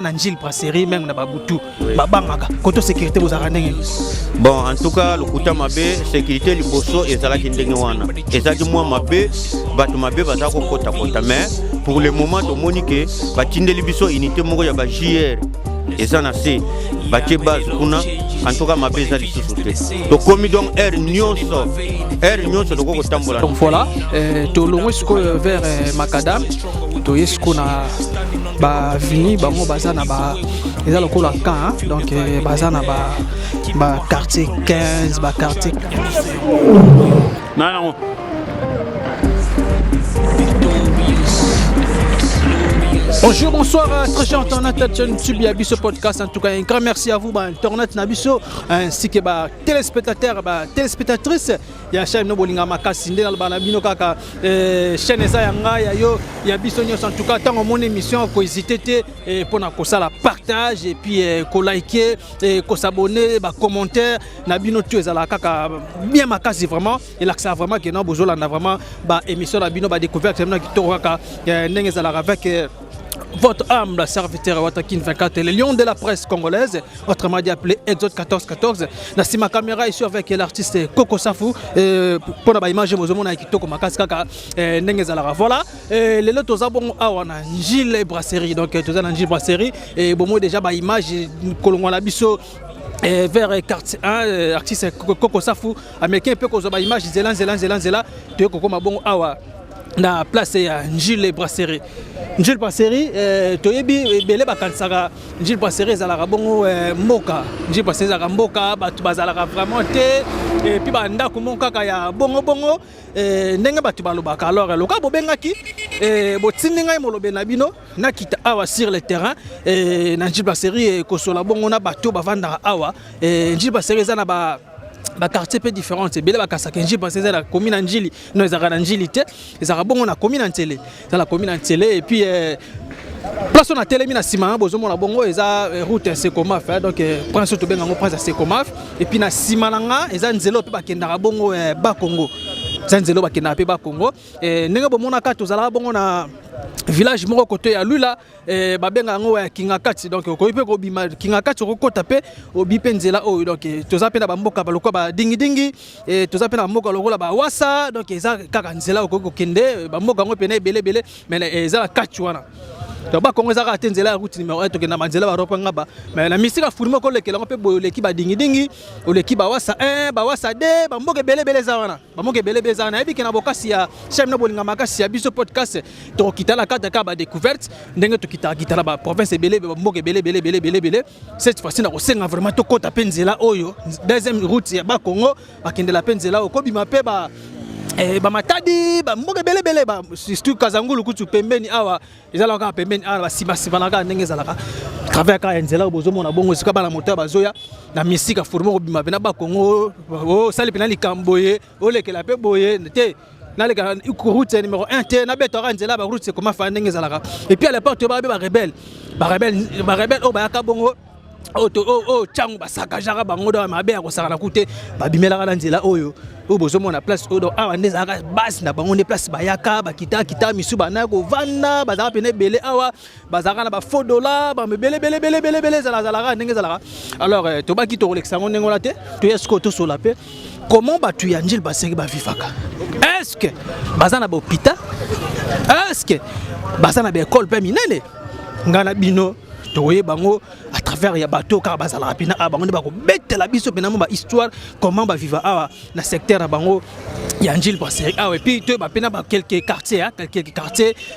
Angile Brasserie même na babutu babangaka koto sécurité vous arrangez. Bon, en tout cas, le Kouta Mabé, sécurité liboso et ça la kindengewana. Et ça dit moi Mabé, batu Mabé bazako kota kota. Mais pour le moment, de Monique, batinde libiso unité moko ya ba JR. Et ça n'a c'est baté base kuna. En tout cas, Mabé ça li sous-sauté. Donc comme donc air nyonso de ko tambola. Donc voilà, to longo vers Macadam, to yesko na ba vini ba mo bazana ba eza lokola kan donc bazana ba quartier 15 ba quartier non. Bonjour, bonsoir, très chers internautes YouTube Yabiso Podcast. En tout cas, un grand merci à vous, internautes Nabiso, ainsi que téléspectateurs, téléspectatrices. Il y a chaîne Nobolinga Makasinde, Albanabino Kaka, chaîne Zayanga, Yayo, Yabiso News. En tout cas, tant que mon émission, faut hésiter pour la partage et puis qu'on liker, qu'on s'abonner, commentaire. Nabino tu es à la Kaka, bien Makasi vraiment. Et là, ça vraiment que nous besoin là vraiment émission Nabino découverte, qui t'aura avec votre âme, la serviteur Watakin 24, le lion de la presse congolaise, autrement dit appelé Exode 1414. Dans ma caméra ici avec l'artiste Coco Safou pour la image de Kitoko Makaskaka Nengezalara. Voilà, les autres abons à Angile Brasserie, donc tous en Angile Brasserie et bon déjà ma image Colombo Labisso. Vers quartier 1, artiste Coco Safou, américain peu qu'on a image Zélan, tu es Coco Mabon Awa. Na place ya Angile Brasserie. Angile Brasserie toyebi belé bakansaka Angile Brasserie ezalaka bongo mboka. Angile Brasserie ezalaka mboka batu bazalaka vraiment te et puis banda ko monkaka ya bongo ndenge batu balobaka alors loka bobengaki botindi ngai molobe na bino nakita awa sur le terrain na Angile Brasserie ko sola bongo na batu bavanda awa Angile Brasserie ezana ba quartier peu différent c'est belé bakasaka Angile parce que c'est la commune Angile non ezaka na Angile te ezaka bongo na commune Antele c'est la commune Antele et puis place on a télé mina sima bozo mona bongo eza route Sekomaf donc prince to benga ngo prince Sekomaf et puis na sima nanga eza nzelo pe bakenda bongo ba Congo nzelo bakenda pe ba Congo ndenge bomona ka tozala bongo na village moko côté ya Lula babenga ngo Kingakati donc ko ipe ko bima Kingakati ko kota pe obipe nzela o donc toza pe na bamboka baloko ba dingi toza pe na mboka lokola ba wasa donc eza kaka nzela ko kende bamboka ngo pe na belé mais eza la kati wana to ba Congo eza ka nzela route numéro 1 to ke na manzela ba ropanga ba mais la misika furimo ko lekela pe bo leki ba dingi o leki ba wasa 1 ba wasa 2 bamboka belé za wana bamboka belé za na ebiki na bokasi ya chaîne no bolinga makasi ya biso podcast to kitala kata ka ba découverte ndenge to kitala ba province belé bamboka belé cette fois-ci na ko senga vraiment to kota penzela oyo deuxième route ya ba Congo bakendela penzela o ko bima pe ba matadi mboka belé surtout Kazangulu kutu pembeni awa ezalaka pembeni awa sima naka ndenge ezalaka travers ka nzela bozo mona bongo sika bana moteur bazoya na misika formo ko bima bena ba Congo o sali pena likamboye o lekela pe boye te na le route numéro 1 te na beto ka nzela ba route c'est comment faire ndenge ezalaka et puis à l'époque to ba rebelle o ba ka bongo changu basaka jara bango do mabe ya kosaka na kute babimela kana nzela oyo bozo mona place odo awa ndezaka base na bango ne place bayaka bakita misu bana ko vanda bazaka pene belé awa bazaka na ba faux dollar ba belé zala ndenge zalaka alors to baki to Rolex ngo ndenge la te to yesko to sola pe comment batu ya Angile Brasserie ba vivaka est-ce que bazana ba hôpital est-ce que bazana ba école pe minene ngana bino toye bango à travers ya bateau car bazala pina bango ne ba ko betela biso pena mo ba histoire comment ba vivre awa na secteur bango ya Angile Brasserie et puis to ba pena ba quelques quartiers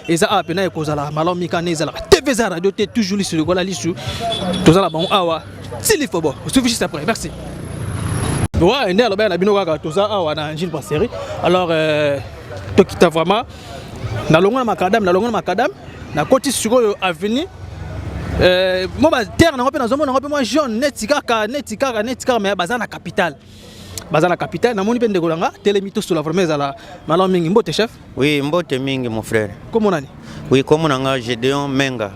et ça pena ko zala malomi kana ezala TV za radio te toujours sur le gola lisu to zala bango awa s'il faut bon suffit juste après merci ouais ne aloba na bino kaka to za awa na Angile Brasserie alors to kita vraiment na longa makadam na koti sur avenue moi terre na pe na zomo na pe moi jaune netikaka mais bazana capitale na moni pe ndegolanga telemito sur la vraiment la malom mingi mbote chef oui mbote mingi mon frère comment nani oui comme nanga Gédéon Menga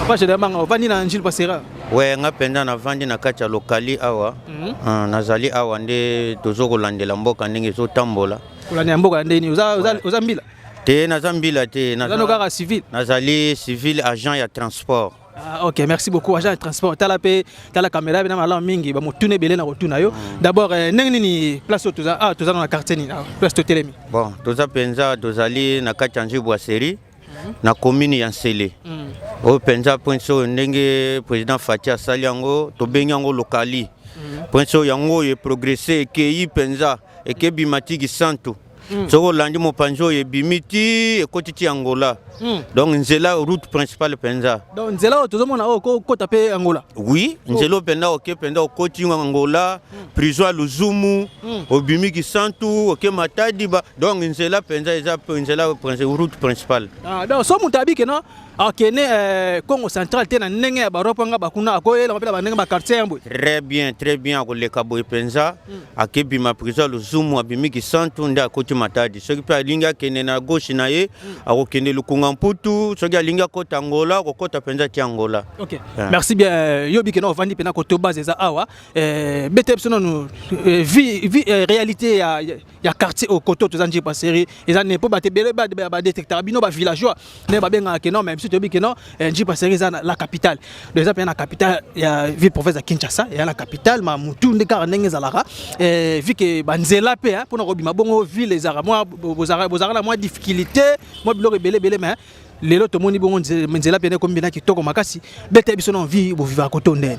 pas Gédéon Menga vandi na Angile Brasserie ouais nga penda na vandi na kacha lokali awa nazali awa nde tozoko landela mboka ndenge zo tambola kulani mboka ndeni uzambila te nazambila te nazali civil nazali civil agent ya transport Ah, ok, merci beaucoup. Agent de transport, tu as la caméra, tu as la mingi, tu as belé na rotuna yo. D'abord, nengni place tu as dans la quartier ni place to telemi. Bon, toza penza tozali na kati boiserie na commune ya Nsele. O penza ponso ndenge président Fatia Saliango to benyango lokali. Ponso yango ye progresser ke yi penza e ke bimatiki santo. Soko landi mo panjo ye bimiti e kotiti Angola. Donc nzela route principale penza. Donc nzela to zomona o ko taper Angola. Oui, nzelo penza ok penza o koti Angola, prison Luzumu, o bimiki santu, ok Matadi ba. Donc nzela penza eza nzela route principale. Ah donc so mutabi ke no akene Congo central te na ndenge ya baropanga bakuna akoyela mapela bandenge ba quartier yambo. Très bien ko le kabo penza akebi ma prison Luzumu abimiki santu nda koti Matadi. Soki pa linga kene na gauche na ye akokende lukunga mputu soki alinga kota Angola kokota penza ti Angola. OK. Merci bien yobi ke no vandi pena koto base za awa bete sono no réalité ya quartier au koto to zanji passerie eza ne po bate bele ba détecteur bino ba villageois ne ba benga ke no même si yobi ke no nji passerie za la capitale déjà pena capitale ya ville province ya Kinshasa ya la capitale ma mutu ndeka ndenge za lara vu que banzela pe pour na robima bongo ville ezara moi bozara la moi difficulté moi biloko bele mais lelo to moni bongo nzela pene ko mbina kitoko makasi bete biso non vie bo vivre à côté ndene.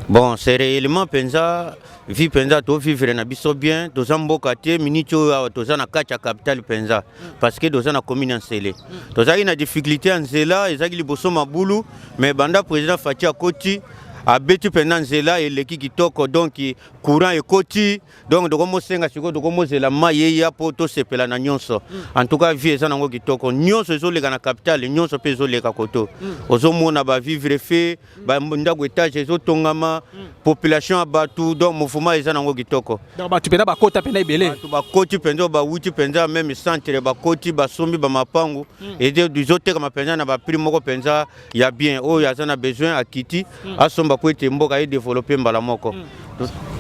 Bon, c'est réellement penza vie penza to vivre na biso bien to zamboka te minito to za na kacha capitale penza parce que to za na commune Nsele. To za ina difficulté en Nzela ezaki liboso mabulu mais banda président Fatia Koti abeti pendant nzela eleki kitoko donc courant ekoti donc dokomo senga siko dokomo zela maye ya poto sepela na nyonso en tout cas vie eza nango kitoko nyonso ezoleka na capitale nyonso pe ezoleka koto ozomona ba vivre fait ba ndako étage ezotongama population abatu donc mouvement eza nango kitoko donc batu pena ba kota pena ebele batu ba koti penza ba wuti penza même centre ba koti ba sombi ba mapangu et des autres comme penza na ba prix moko penza ya bien o ya za na besoin akiti asomba pour être mboka et développer mbala moko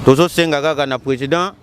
tozo senga kaka na président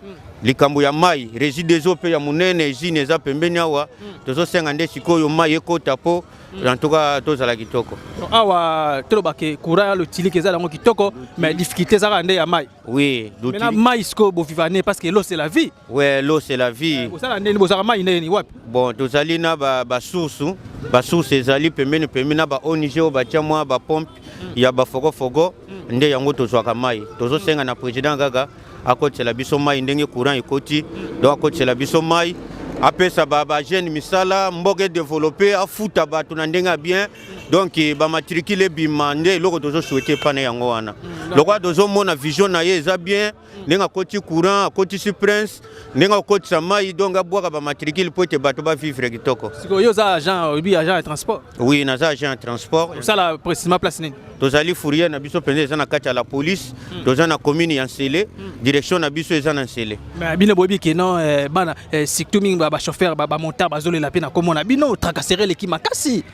likambo ya mai résidus pe ya munene usine eza pembeni awa tozo senga nde sikoyo mai ekota po en tout cas tozala kitoko awa toloba ke courant le tili ke za lango kitoko mais difficulté za nde ya mai oui maintenant mai sko bo vivane parce que l'eau c'est la vie ouais l'eau c'est la vie osala nde bo za mai nde ni wapi bon tozali na ba source ezali pembeni na ba onigeo ba tiamwa ba pompe ya ba fogo nde yango tozwaka mai tozosenga na président kaka akotela biso mai ndenge courant ekoti donc akotela biso mai apesa ba jeune misala mboke développer afuta bato na ndenge bien donc ba matricule bimande loko tozo souhaiter pana yango wana loko dozo mona vision na ye eza bien ndenge akoti courant akoti si prince ndenge akoti sa mai donc abwaka ba matricule pour te bato ba vivre kitoko siko yo za agent de transport oui na za agent de transport ça la précisément place nini tozali fourrière na biso penza eza na kati ya la police toza na commune ya Nsele direction na biso eza na Nsele mais bino bobi ke non bana surtout mingi ba chauffeur ba monteur bazolela pe na komona bino tracasserer l'équipe makasi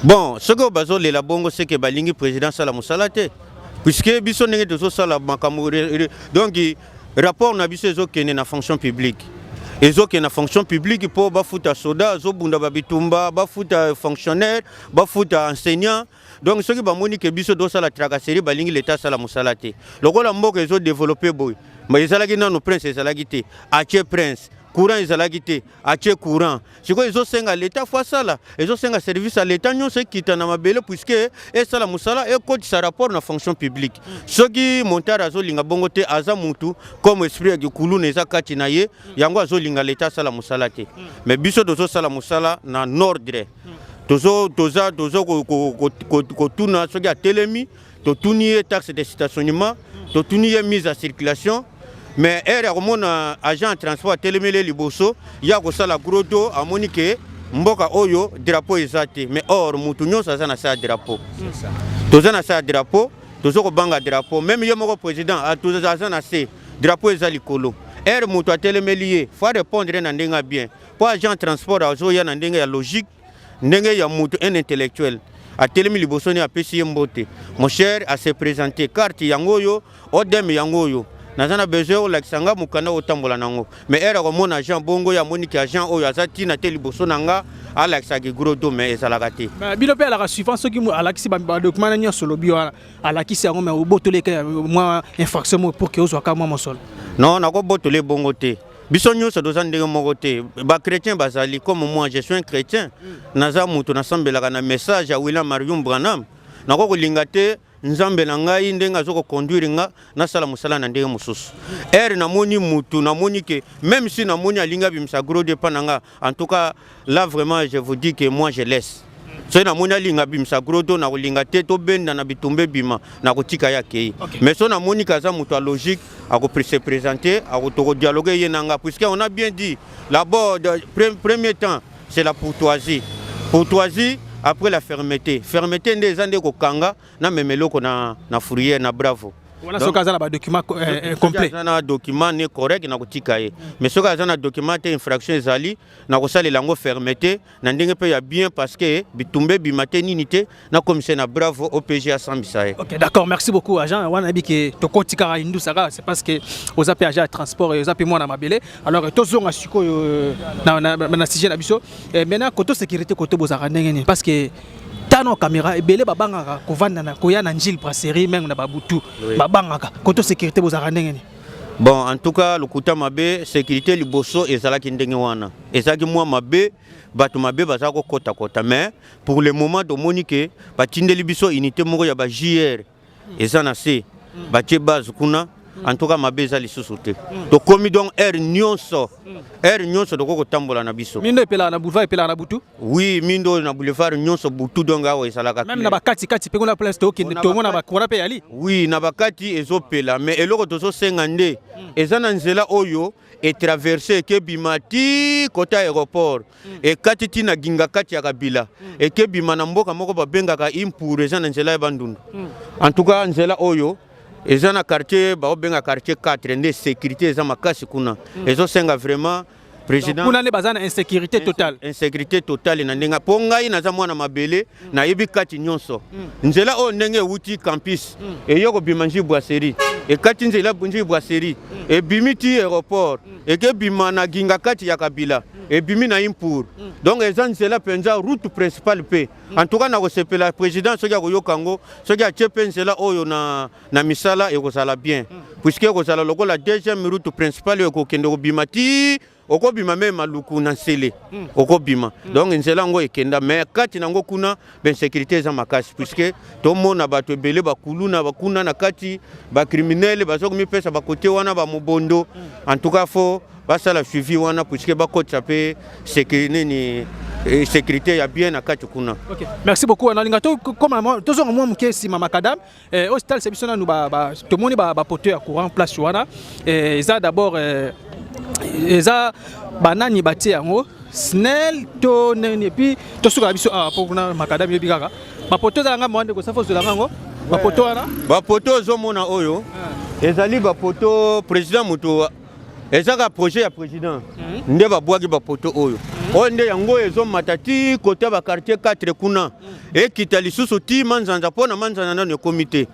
bon ce que bazolela bongo c'est que balingi président sala musala te puisque biso ndenge tozo sala makambo donc rapport na biso ezokende na fonction publique ezokende na fonction publique po bafuta soda azobunda babitumba bafuta fonctionnaire bafuta enseignant donc ceux qui bamoni ke biso do sala tracasserie balingi l'état sala musala te lokola mboka ezo développer boy mais ezalaki nano prince ezalaki te ache prince courant ezalaki te ache courant siko ezosenga l'état fois sala ezosenga service à l'état nyonso ekita na mabele puisque esala musala ekotisa rapport na fonction publique soki montar azolinga bongo te aza mutu comme esprit ya kikulu na eza kati na ye yango azolinga l'état sala musala te mais biso tozosala musala na ordre tozo kotuna soki atelemi totuni ye taxe de stationnement totuni ye mise en circulation mais ere komona agent de transport telemele liboso ya kosala grodo amoni ke mboka oyo drapeau ezate mais or mutu nyonso aza na sa drapeau toza na sa drapeau tozo kobanga drapeau même ye moko président aza na se drapeau eza likolo ere mutu atelemeli ye faut répondre na ndenge bien po agent de transport azoya na ndenge ya logique ndenge ya mutu un intellectuel atelemi liboso ni apesi ye mbote mon cher a se présenter carte yangoyo odem yangoyo nazana besoin o laksanga mukanda otambola nango mais era ko mona agent bongo ya moniki agent oyo azati na te liboso nanga alakisaki gros do mais ezalaka te. Bino pe alaka suivant ceux qui alakisi ba document na solo bio alakisi yango mais obotole ke moi infraction pour que ozwaka moi mosolo. Non, nako botole bongo te. Biso nyonso doza ndenge moko te. Ba chrétien bazali comme moi je suis un chrétien. Naza mutu nasambelaka na message ya William Marion Branham. Nako kolinga te nzambe na ngai ndenge azoko conduire nga nasala musala na ndenge mususu. Namoni mutu namoni que même si namoni alinga bimsa gros de pananga, en tout cas là vraiment je vous dis que moi je laisse. So namoni alinga bimsa gros do na kolinga te to benda na bitumbe bima na kotika yake. Mais so namoni kaza mutu a logique a ko se présenter a ko dialoguer yenanga puisque on a bien dit d'abord premier temps c'est la courtoisie. Courtoisie après la fermeté. Fermeté des années ko kanga na memeloko na fourrière na bravo. Voilà ce cas là document complet. Na document ne correct na kotika ye. Mais ce cas na document te infraction ezali na ko sala lango fermeté na ndenge pe ya bien parce que bitumbe bimate ninité na commissaire na bravo OPG à Sambisaye. OK, d'accord, merci beaucoup agent. Wana bi ke to kotika indu saka c'est parce que aux AP agent transport et aux AP moi na mabele. Alors tozonga siko na sujet na biso. Maintenant côté sécurité côté bozaka ndenge parce que tano caméra ebele babangaka kovanda na koya na njil brasserie même na babutu babangaka koto sécurité bozaka ndenge ni. Bon, en tout cas le kuta mabe sécurité liboso ezalaki ndenge wana ezaki mwa mabe bato mabe bazako kota kota mais pour le moment de monique batindeli biso unité moko ya ba JR ezana se batie base kuna. En tout cas mabe ezali susuté to komi donc nyonso de ko tambola na biso mindo epela na boulevard epela na butu. Oui, mindo na boulevard nyonso butu donc awa esalaka même na bakati kati pe kuna place to kende to mona bakora pe yali. Oui, na bakati ezopela mais eloko tozo senga nde ezana nzela oyo et traverser ke bimati kota aéroport et kati tina ginga kati ya kabila et ke bimana mboka moko babengaka impur ezana nzela ya bandundu. En tout cas nzela oyo ezana quartier ba obenga quartier 4 ndé sécurité eza makasi kuna ezo senga vraiment président kuna ne bazana insécurité totale na ndenga pongai na za mwana mabele na yebi kati nyonso nzela o ndenge wuti campus e yoko bimanji boiserie e kati nzela bunji boiserie e bimiti aéroport e ke bimana ginga kati ya kabila et bimi na impur donc ezan nzela penza route principale pe en tout cas na ko sepela président soki ko yokango soki a chepe nzela oyo na misala e ko sala bien puisque ko sala lokola deuxième route principale e ko kende ko bimati oko bima même maluku na sele oko bima donc nzela ngo ekenda mais kati nango kuna ben sécurité za makasi puisque to mona bato ebele bakulu na bakuna na kati ba criminel bazoko mi pesa ba côté wana ba mobondo en tout cas faut basa la suivi wana puisque bakotsa pe sécurité ya bien na kati kuna. OK, merci beaucoup analinga to comme tozonga mo mukesi mama kadam hôpital c'est biso na nous ba to moni ba porteur ya courant place wana eza d'abord eza banani batie yango snel to nene puis to suka biso pour na makadam yebi kaka ba porteur za nga mwande ko safo zo lango ba porteur wana ba porteur zo mona oyo ezali ba porteur président muto ezaka projet ya président nde ba bwaki ba porteur oyo onde yango ezo matati côté ba quartier 4 kuna e kita lisusu ti manzanza pona manzana na ne comité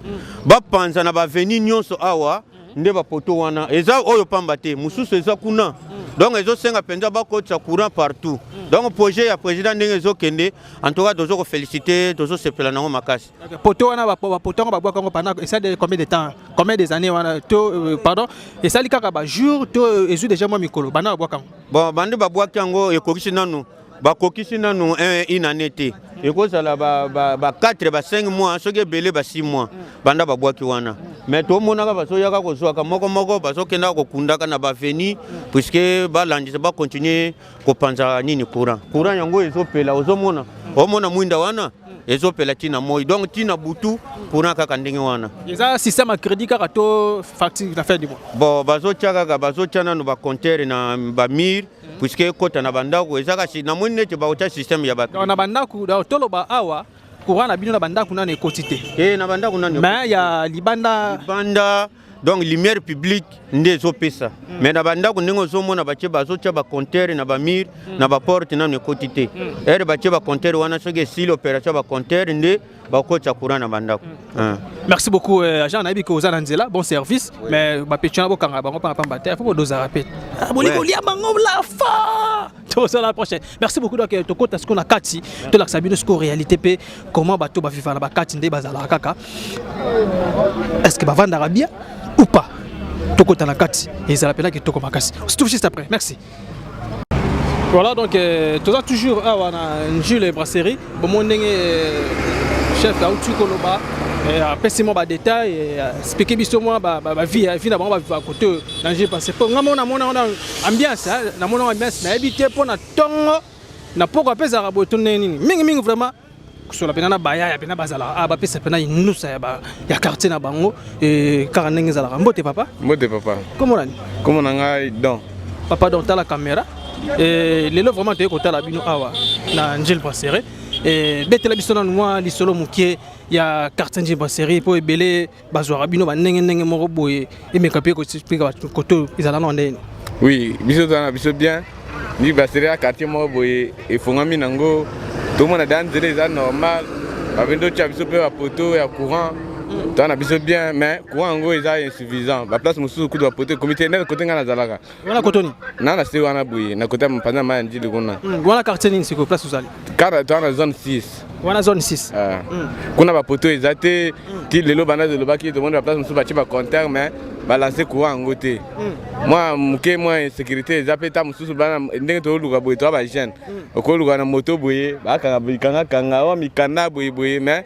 ba panza na ba veni nyonso awa nde ba poto wana eza oyo pamba te mususu eza kuna donc ezo senga penza ba kotsa courant partout donc projet ya président ndenge ezo kende en tout cas dozo ko féliciter dozo sepela nango makasi poto wana ba poto ba bwa kango pendant ça de combien de temps combien des années wana to pardon et ça likaka ba jour to ezu déjà moi mikolo bana ba bwa kango bon bande ba bwa kango ekokisi nanu bakokisi nanu une année te ekozala ba 4 ba 5 mois soki belé ba 6 mois banda ba bwaki wana mais to monaka basoyaka kozwaka moko bazokenda kokundaka na baveni puisque balandisa bacontinue kopanza nini courant yango ezopela ozomona omona mwinda wana ezopela tina moi donc tina butu courant kaka ndenge wana eza système à crédit kaka to facture na fin du mois bon bazotiana no ba compteur na ba mir puisque kota na bandako ezaka si na mwine te ba système ya ba na bandako toloba awa courant na bino na bandako na ekotite na bandako na mais ya libanda donc lumière publique nde ezopesa mais na bandako ndenge ozomona batie bazotia ba compteur na ba mir na ba porte na ekotite batie ba compteur wana soki esili opération ba compteur nde bakotsa courant na bandako. Merci beaucoup agent nayebi ko oza na nzela bon service mais ba petio na bokanga bango pa pamba te faut bodoza rapide boliko lia bango la fa À la prochaine. Merci beaucoup. Donc, tu as ce qu'on a Kati, de la Sabine, ce qu'on réalité, comment bateau va vivre la Kati, des bazala kaka. Est-ce que va vendre Arabia ou pas? Tu as la Kati, et ça l'appelle que tu as Makasi. On se trouve juste après. Merci. Voilà, donc, tu as toujours un Jules Brasserie. Bon, mon chef Kautu Koloba. Pessimo ba détail expliquer biso moi ba vie d'abord ba vivre à côté danger parce que ngamo na mona ambiance na mona ambiance na habité pour na tongo na poko pesa rabo to nini mingi vraiment sur la pena baya ya pena bazala ba pesa pena inusa ya quartier na bango et car ndenge zala mbote papa comment nanga don papa dans la caméra et les vraiment te côté la bino awa na Angel Brasserie et betela biso na moi li solo mukie ya quartier Angel Brasserie pour ebele bazwa bino ba ndenge moko boye et mekape ko expliquer koto izala na ndene oui biso bien ni Brasserie ya quartier moko boye e fongami nango tout le monde dans des ça normal avec d'autres biso pe ba poto ya courant tu as biso bien mais courant ngo est insuffisant la place musu ku do poto comité na côté ngana zalaka wana kotoni na se wana boye na côté mpanda ma ndili kuna wana quartier ni siko place uzali car tu as zone 6 wana zone 6 kuna ba poto ezate ti lelo bana de lobaki to monde la place musu ba ti ba compteur mais balancer courant ngo te moi muke moi sécurité zapeta musu bana ndenge to luka boye to ba jeune ko luka na moto boye ba kanga wa mikanda boye mais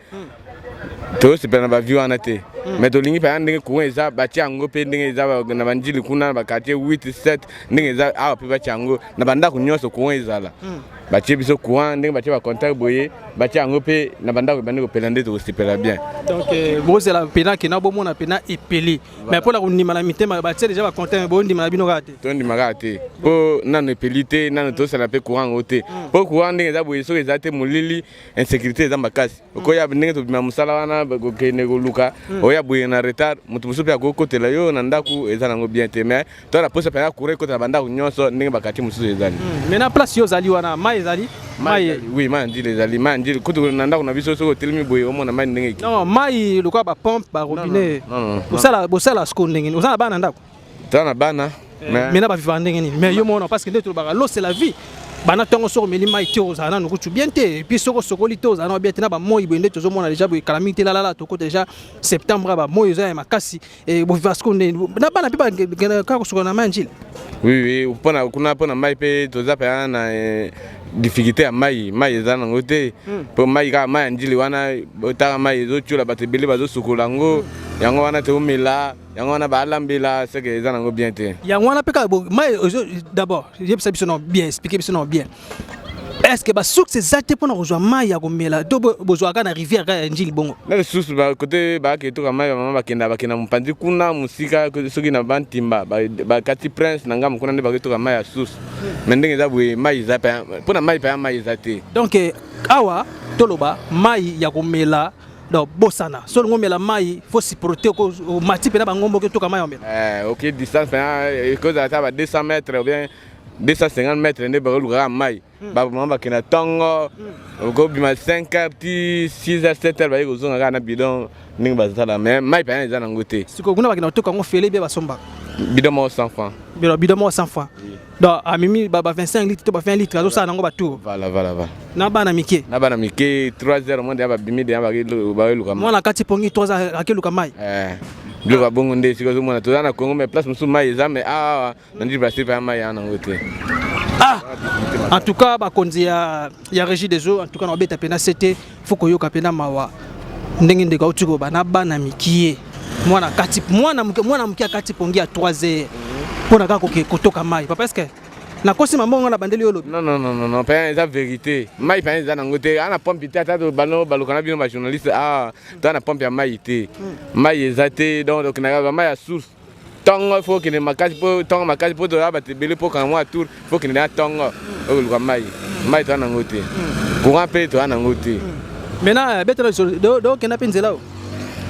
to se pena ba view anate mais to lingi pa ndenge ko eza ba ti ango pe ndenge eza na banjili kuna ba quartier 8 7 ndenge eza a pe ba ti ango na banda ko nyoso ko ezala ba ti biso courant ndenge ba ti ba contact boye ba ti ango pe na banda ko bande ko pelande to se pela bien donc bo c'est la pena ki na bo mona pena epeli mais pour la ndima la mitema ba ti déjà ba contact bo ndima la bino kate to ndima kate po nano epelite nano to se la pe courant ote po courant ndenge eza boye so eza te mulili insécurité eza makasi ko ya ndenge to bima musala wana ko kene ko luka oya boye na retard mutu musupe ya kokotela yo na ndaku eza nango bien te mais to la posa pa courir kota banda ko nyonso ndenge bakati mususu ezali mais na place yo zali wana mai ezali mai oui mai ndile ezali mai ndile kutu na ndako na biso so telemi boye omona mai ndenge non mai lokwa ba pompe ba robinet bosala sko ndenge osala bana ndako tana bana mais na ba vivre ndenge ni mais yo mona parce que ndето ba l'eau c'est la vie bana tongo soko meli mai te ozana no kutu bien te puis soko lito ozana bien te na ba moi boye ndето zo mona déjà boye calamité la to ko déjà septembre ba moi za makasi et bo vivre sko na bana pe ba ka ko soko na manjil oui pona kuna pona mai pe to za pa na difficulté ya mai eza nango te po mai ka mai njili wana otaka mai ezotiola bato ebele bazosukola yango yango wana te omela yango wana balambela seke eza nango bien te yango wana mpe kaka mai d'abord yebisa biso non bien expliquer biso non bien est-ce que basuccès eza te mpona kozwa mai ya komela to bozwaka na rivière kaka ya njili bongo na lisusu bakote baake toka mai bamama bakenda mopanzi kuna mosika soki na bantimba bakati prince na ngambo kuna nde bakoki toka mai ya susu me ndenge eza boye mai eza mpona mai pa ya mai eza te donc awa toloba mai ya komela donc bosana solo ngomela mai faut s'y protéger ko mati pena bangombo ke toka mai omela ok distance pena cause ata ba 200 mètres ou bien 250 mètres nde bakolukaka mai bamama bakenda ntongo okobima 5 heures ti 6 heures 7 heures baye kozonga kaka na bidon ndenge bazosala mais mai pena eza nango te sikoyo kuna bakenda kotoka yango fele bie basombaka bidon moko 100 francs bidon moko 100 francs donc amimi ba 25 litres to ba 20 litres azosala nango batour voilà na bana mike 3 heures monde ya babimi de bakeluka mwana kati pongi 3 heures akeluka mai bilo ba bongo nde sikoyo mona toza na Congo mais place musu mai eza mais nandi Brasserie pa mai yango te en tout cas bakonzi ya régie des eaux en tout cas na beta pena c'était faut koyoka pena mawa ndenge ndeka utiko bana mikie mwana muke akati pongi ya 3 heures pona kaka kotoka mai papa est-ce que na kosi mambongo na bandeli yolo non pas eza vérité mai pa eza nango te ana pompe te ata bano balokana bino ba journaliste to na pompe ya mai te mai eza te donc na mai ya source tongo faut que ne makasi po tongo makasi po to ba te bele po kan moi tour faut que ne na tongo o luka mai to nango te courant pe to nango te maintenant betela do kena pe nzela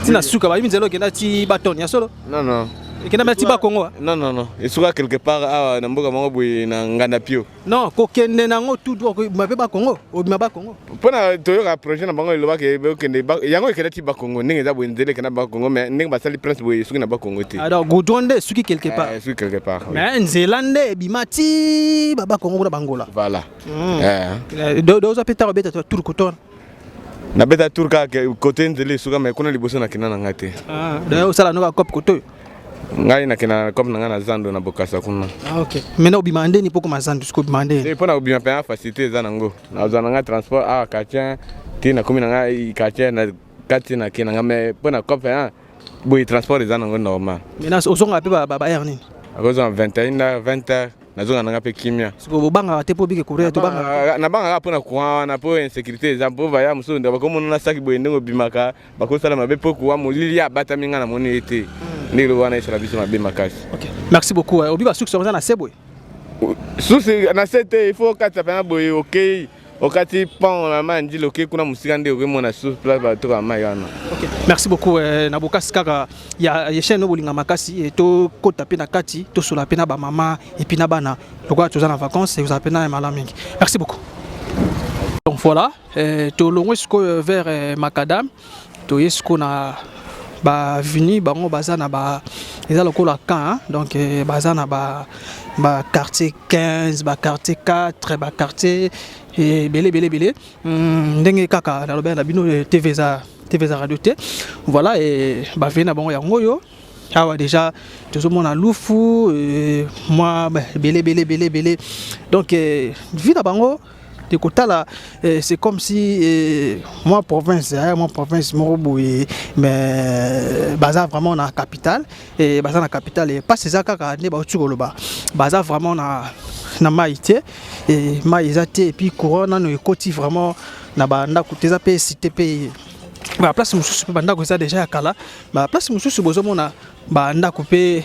tina suka ba nzela kena ti baton ya solo non qui n'a pas Tiba Congo. Non, non, non. Et soit quelque part à Namboka Mango na Nganda Pio. Non, kokende nango tout mabe ba Congo, o maba Congo. Pona toyo ka projet na bango iloba ke kende yango ikela Tiba Congo ninge za bwendele kana ba Congo mais ninge ba sali prince boy suki na ba Congo te. Alors Goudronde suki quelque part. Suki quelque part. Mais Nzélande bimati baba Congo na Bangola. Voilà. Doza peta robeta tout coton. Na beta turka côté Nzele suka mais kuna liboso na kinana ngate. D'ailleurs ça la no cop coton. Ngai na kina comme na zando na bokasa kuna. OK. Maintenant obimande ni poko mazando siko bimande. Et pona obima pa facilité za nango. Na za nga transport katia tina komi na ngai katia na kati na kina ngame pona cop boy transport za nango normal. Maintenant osonga pe ba air ni. Akozo 21h 20h nazonga nanga pe kimia. Siko banga te po bike courir to banga. Na banga pona kwa na po insécurité za po ya muso ndaba ko mona saki boy ndengo bimaka bako sala mabe po kwa molili ya bata minga na moni ete. Ndilo wana isala biso mabe makasi. OK. Merci beaucoup. Obi ba suki so na seboy. Susi na sete il faut kata pa boy OK. Okati pon la mandi loke kuna musika nde okemona sous place ba to ma yana. OK. Merci beaucoup na bokasi kaka ya chaîne no bolinga makasi to kota pe na kati to sola pe na ba mama et puis na bana. Lokwa to za na vacances et vous appelez na malamingi. Merci beaucoup. Donc voilà, to longo sko vers Macadam. To yesko na ba vini bango bazana ba eza lokola camp donc bazana ba quartier 15 ba quartier 4 ba quartier et belé ndenge kaka na lobena bino TV za radio te voilà et ba vena bango yango yo awa déjà tozomona lufu moi belé donc vida bango de côté là c'est comme si moi province Moroboui mais baza vraiment na capitale et baza na capitale et pas ces akaka ne ba utukoloba baza vraiment na maïté et maïzate et puis couronne no ekoti vraiment na banda kuteza pe cité pe ba place mususu banda ko ça déjà kala ba place mususu bozomona banda couper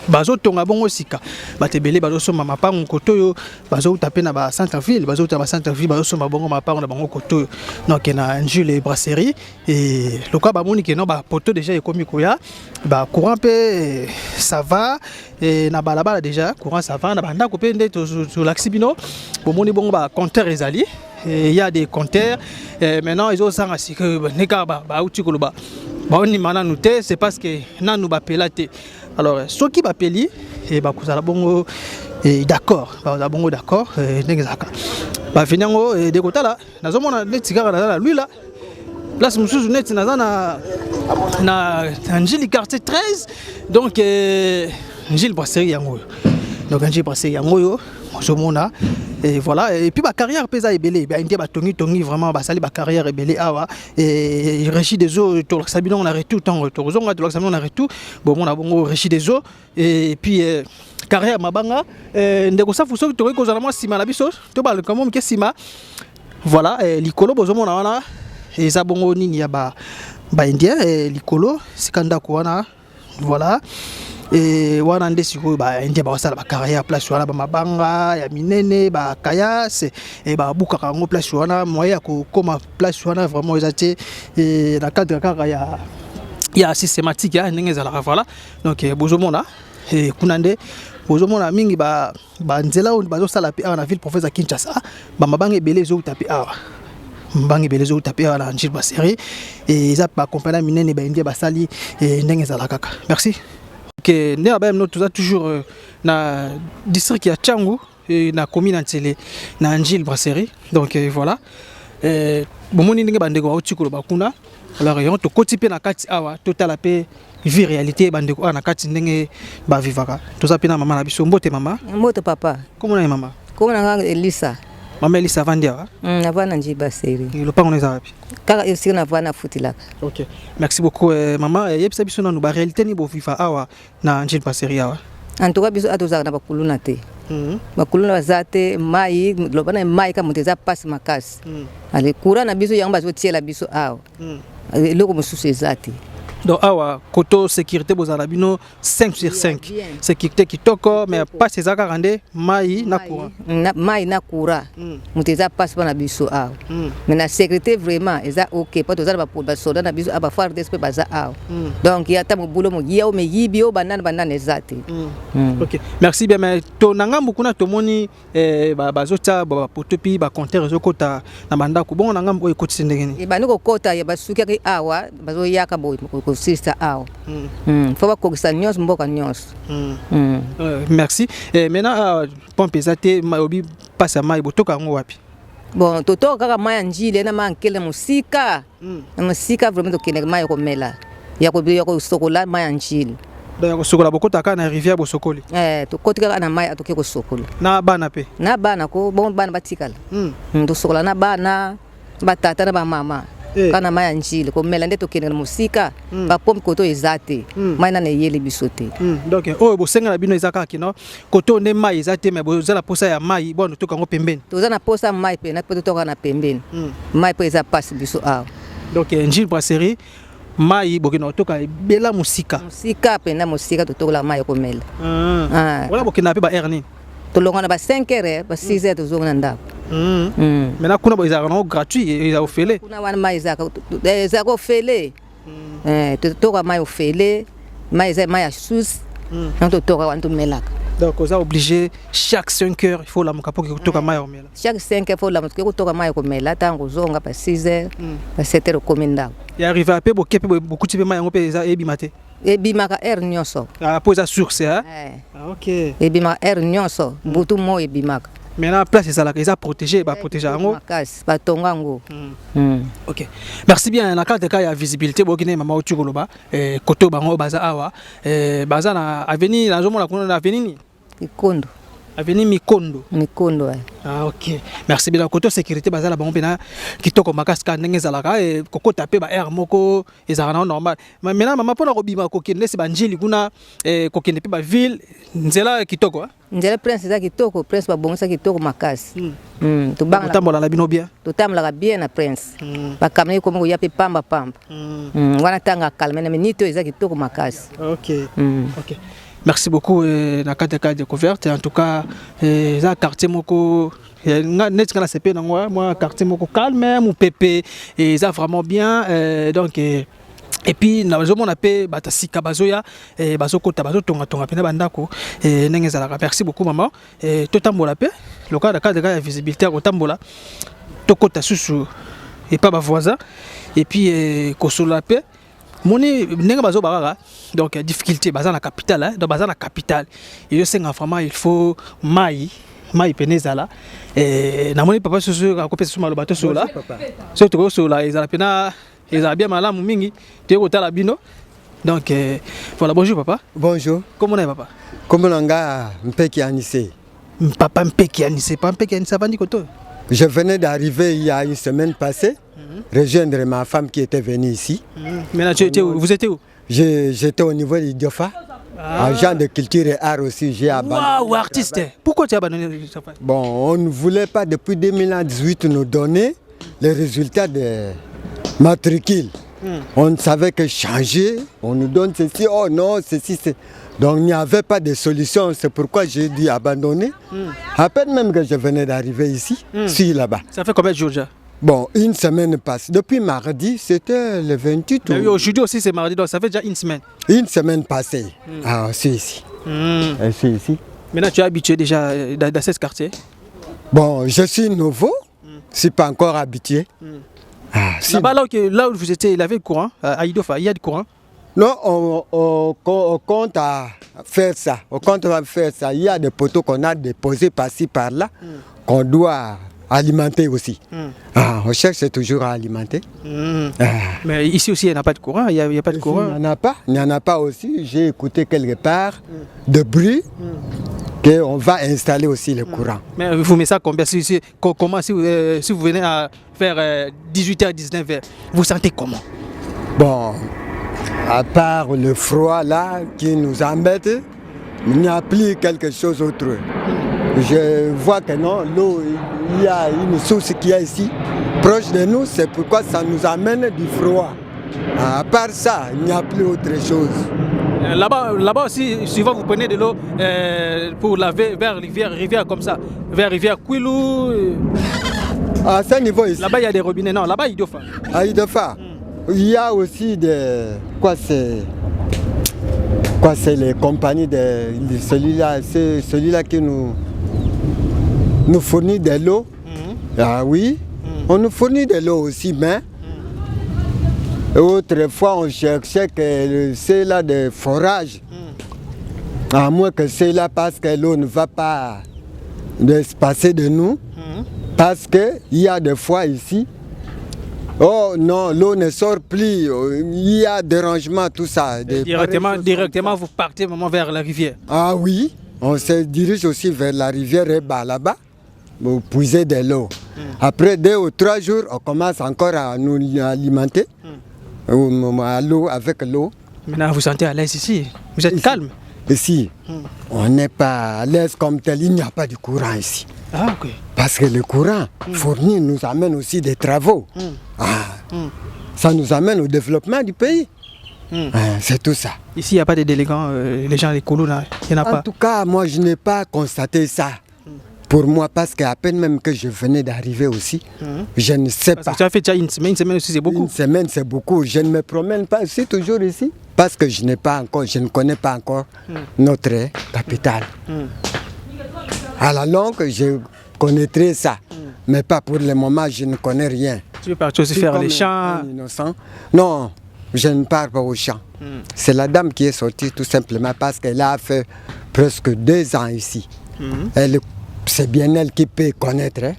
bazo tonga bongo sika batebele bazo soma mapango kotoyo bazo taper na ba centre ville bazo ta ba centre ville bazo soma bongo mapango na bango kotoyo donc na Njule brasserie et le quoi ba moni que non ba poto déjà ekomi koya ba courant pe ça va et na balabala déjà courant ça va na banda ko pe nde to l'axibino bo moni bongo ba compteur ezali et il y a des compteurs maintenant ils ont ça ainsi que neka ba uti koloba ba oni mana nouté c'est parce que nanu ba pelate. Alors, ceux qui m'appellent, et bah, vous allez bon, d'accord, vous allez bon, d'accord, n'exact. Bah, finalement, de côté là, nous avons un net cigare là, lui là, place monsieur net, nous avons un Gilles quartier 13, donc Gilles brasserie yango, donc Gilles brasserie yango, Jomona. Et voilà, et puis ma carrière pesa ebelé ba indé ba tongi vraiment ba sali ba carrière ebelé awa et régie des eaux to sabino on arrête tout temps to zonga to sabino on arrête tout bon on a bon régie des eaux et puis carrière mabanga ndeko safu so to ko zala mo sima la biso to ba comme on ke sima voilà likolo bozomo na wana et ça bongo nini ya ba indien likolo sikanda ko wana voilà. Et wana nde siko ba ndie ba sala ba carrière place wana ba mabanga ya minene ba kayas et ba buka kango place wana moya ko koma place wana vraiment ezate et na cadre kaka ya systématique ya ndenge za la voilà donc bozomona et kunande bozomona mingi ba nzela on bazo sala pe na ville province Kinshasa ba mabanga ebele zo taper awa mbangi belezo taper na Njile brasserie et ça ba compagnie minene ba ndie ba sali ndenge za la kaka merci. Que nous avons toujours na district ya Tchangu et na commune Ntele na Njile brasserie donc voilà bomoni ndenge bandeko autikolo bakuna alors yon to kotipe na kati awa total pe vie réalité bandeko na kati ndenge ba vivaka to zapina mama na biso mbote mama mbote papa comment na mama comment na Elisa mama Elisa vandia na vana Njile brasserie le pango na zapi kaka aussi na vana futilaka. OK merci beaucoup maman yebisa biso na ba réalité ni bo viva awa na Njile brasserie awa en tout cas biso atozaka na bakuluna te bakuluna bazate mai lobana mai ka muteza passe makasi ale courant na biso yango bazo tiela biso awa eloko mosusu ezate Donc, awa, koto sécurité, bozala bino 5 sur 5. Sécurité qui toko, mais pas ces akarande, mai na courant. Mai na courant. Muteza passe pas na biso awa. Mais la sécurité vraiment, ils a ok. Pas tous pour ba soda na biso aba faire d'esprit baza awa. Donc il y a tam boulot mo yao me yibio banana ezate. Ok. Merci bien, mais to nanga mukuna to moni bazota ba potopi ba compteur zo kota na banda ko bon nanga mo ekoti ndengeni. E baniko kota ya basuki ki awa bazo yaka boy ko sister awa. Faut pas kokisa nyos mboka nyos. Merci. Et maintenant pompe ezate obi passe mai botoka ngo wapi? Bon, toto kaka mai njile na mankele musika. Musika vraiment to kene mai ko mela. Ya ko sokola mai njile. Donc sokola bokota kana rivière bosokoli. To kotika na mai atoke ko sokola. Na bana pe. Na bana ko bon bana batikala. To sokola na bana batata na ba mama. Kana mai njile ko mela ndeto kene musika. Ba pompe koto ezate. Mai na yeli bisote. Donc bosenga na bino ezaka kino koto ne mai ezate mais bozala posa ya mai bon to kango pembeni. Toza na posa mai pe na poto toka na pembeni. Mai pe eza passe biso awa. Donc njile brasserie mai bokina toka bela musika. Musika pe na musika to tola mai ko mela. Wala bokina pe ba erni. To longa na ba 5 heures ba 6 heures to zonga ndako. Maintenant kuna ezaka no gratuit eza ofele. Kuna wana mai ezaka ofele. To toka mai ofele, mai eza mai sus. Donc to toka wana to melaka. Donc on est obligé chaque 5 heures il faut la mukapo ki kutoka mai omela. Chaque 5 heures faut la mukapo kutoka mai komela tango zonga pa 6 heures, pa 7 heures komenda. Ya arrive à pe bokepe bokuti pe mai ngo pe eza ebimate. Ebimaka air nyonso. Ah poza source hein. Ah OK. Ebimaka air nyonso, butu mo ebimaka. Maintenant place ezalaka eza protégé ba protéger ngo. Makasi ba tonga ngo. OK. Merci bien na carte ka ya visibilité bokine mama otukoloba koto bango baza awa baza na avenir na zomo la kuna na avenir ni Mikondo. Avenir Mikondo. Mikondo. Ah OK. Merci bien koto sécurité baza la bango pena kitoko makasi ka ndenge ezalaka koko taper ba air moko ezalaka normal. Maintenant mama pona kobima kokende se banjili kuna kokende pe ba ville nzela kitoko Nzela prince za kitoko prince ba bongisa kitoko makasi. To banga tambola la bino bien. To tamla bien na prince. Ba kamne ko mo ya pe pamba. Wana tanga calme na minito eza kitoko makasi. OK. OK. Merci beaucoup na kata découverte en tout cas za quartier moko net kana CP na moi quartier moko calme mon pépé et ça vraiment bien donc et puis na zo mona pe batasika bazoya bazokota bazotonga pena bandako ndenge zalaka. Merci beaucoup maman to tambola pe le cadre ya visibilité ko tambola to kota susu et pas ba voisin et puis kosola pe moni ndenge bazo baraka donc difficulté baza na capitale donc baza na capitale et je sais vraiment il faut mai penezala na moni papa susu ka kopesa suma lo bato sola surtout ko sola ezala pena ezala bien malamu mingi te ko tala bino donc voilà. Bonjour papa. Bonjour. Comment on est papa? Comment on nga mpeki anissé. Papa mpeki anissé bandi koto. Je venais d'arriver il y a une semaine passée, rejoindre ma femme qui était venue ici. Maintenant vous étiez où? J'étais au niveau du Diofa, agent de culture et art aussi, j'ai abandonné. Waouh, artiste. Pourquoi tu as abandonné ça? Bon, on ne voulait pas depuis 2018 nous donner les résultats de matricule. On ne savait que changer, on nous donne ceci, oh non, ceci, c'est... Donc il n'y avait pas de solution, c'est pourquoi j'ai dû abandonner. À peine même que je venais d'arriver ici, je suis là-bas. Ça fait combien de jours déjà? Bon, une semaine passe. Depuis mardi, c'était le 28. Mais oui, aujourd'hui aussi c'est mardi, donc ça fait déjà une semaine. Une semaine passée. Ah, c'est ici. C'est ici. Maintenant tu es habitué déjà dans ce quartier? Bon, je suis nouveau, je ne suis pas encore habitué. Là-bas, là où vous étiez, il avait le courant, à Idofa, il y a du courant? Non, on compte à faire ça. On compte à faire ça. Il y a des poteaux qu'on a déposés par-ci, par-là, qu'on doit alimenter aussi. On cherche toujours à alimenter. Mais ici aussi, il n'y a pas de courant. Il n'y a pas de courant. Il n'y en a pas aussi. J'ai écouté quelque part de bruit qu'on va installer aussi le courant. Mais vous mettez ça combien? Comment si vous venez à faire 18h, 19h, vous sentez comment? Bon, à part le froid là qui nous embête, il n'y a plus quelque chose d'autre. Je vois que non, l'eau, il y a une source qui est ici, proche de nous, c'est pourquoi ça nous amène du froid. À part ça, il n'y a plus autre chose. Là-bas aussi, souvent vous prenez de l'eau pour laver vers rivière comme ça, vers rivière Kouilou. À ce niveau ici. Là-bas il y a des robinets, non, là-bas il doit faire. À Idofa, il y a aussi des... Quoi c'est les compagnies de celui-là, c'est celui-là qui nous fournit de l'eau. Ah oui, on nous fournit de l'eau aussi, mais autrefois on cherchait que c'est là de forage. À moins que c'est là parce que l'eau ne va pas se passer de nous. Parce qu'il y a des fois ici, oh non, l'eau ne sort plus, il y a dérangement, tout ça. Directement vous partez vraiment vers la rivière. Ah oui, on se dirige aussi vers la rivière Eba là-bas, pour puiser de l'eau. Après 2 ou 3 jours, on commence encore à nous alimenter avec l'eau. Maintenant vous sentez à l'aise ici, vous êtes ici, calme. Ici, on n'est pas à l'aise comme tel, il n'y a pas de courant ici. Ah ok. Parce que le courant fourni nous amène aussi des travaux. Ça nous amène au développement du pays. C'est tout ça. Ici, il n'y a pas de délinquants, les gens, les coulous, là, il n'y en a pas. En tout cas, moi, je n'ai pas constaté ça. Pour moi, parce qu'à peine même que je venais d'arriver aussi, je ne sais pas. Tu as fait déjà une semaine aussi, c'est beaucoup. Une semaine, c'est beaucoup. Je ne me promène pas aussi toujours ici. Parce que je ne connais pas encore notre capitale. À la longue, je connaîtrai ça. Mais pas pour le moment, je ne connais rien. Tu veux partir aussi faire les champs? Innocent. Non, je ne pars pas au champ. C'est la dame qui est sortie tout simplement parce qu'elle a fait presque 2 ans ici. C'est bien elle qui peut connaître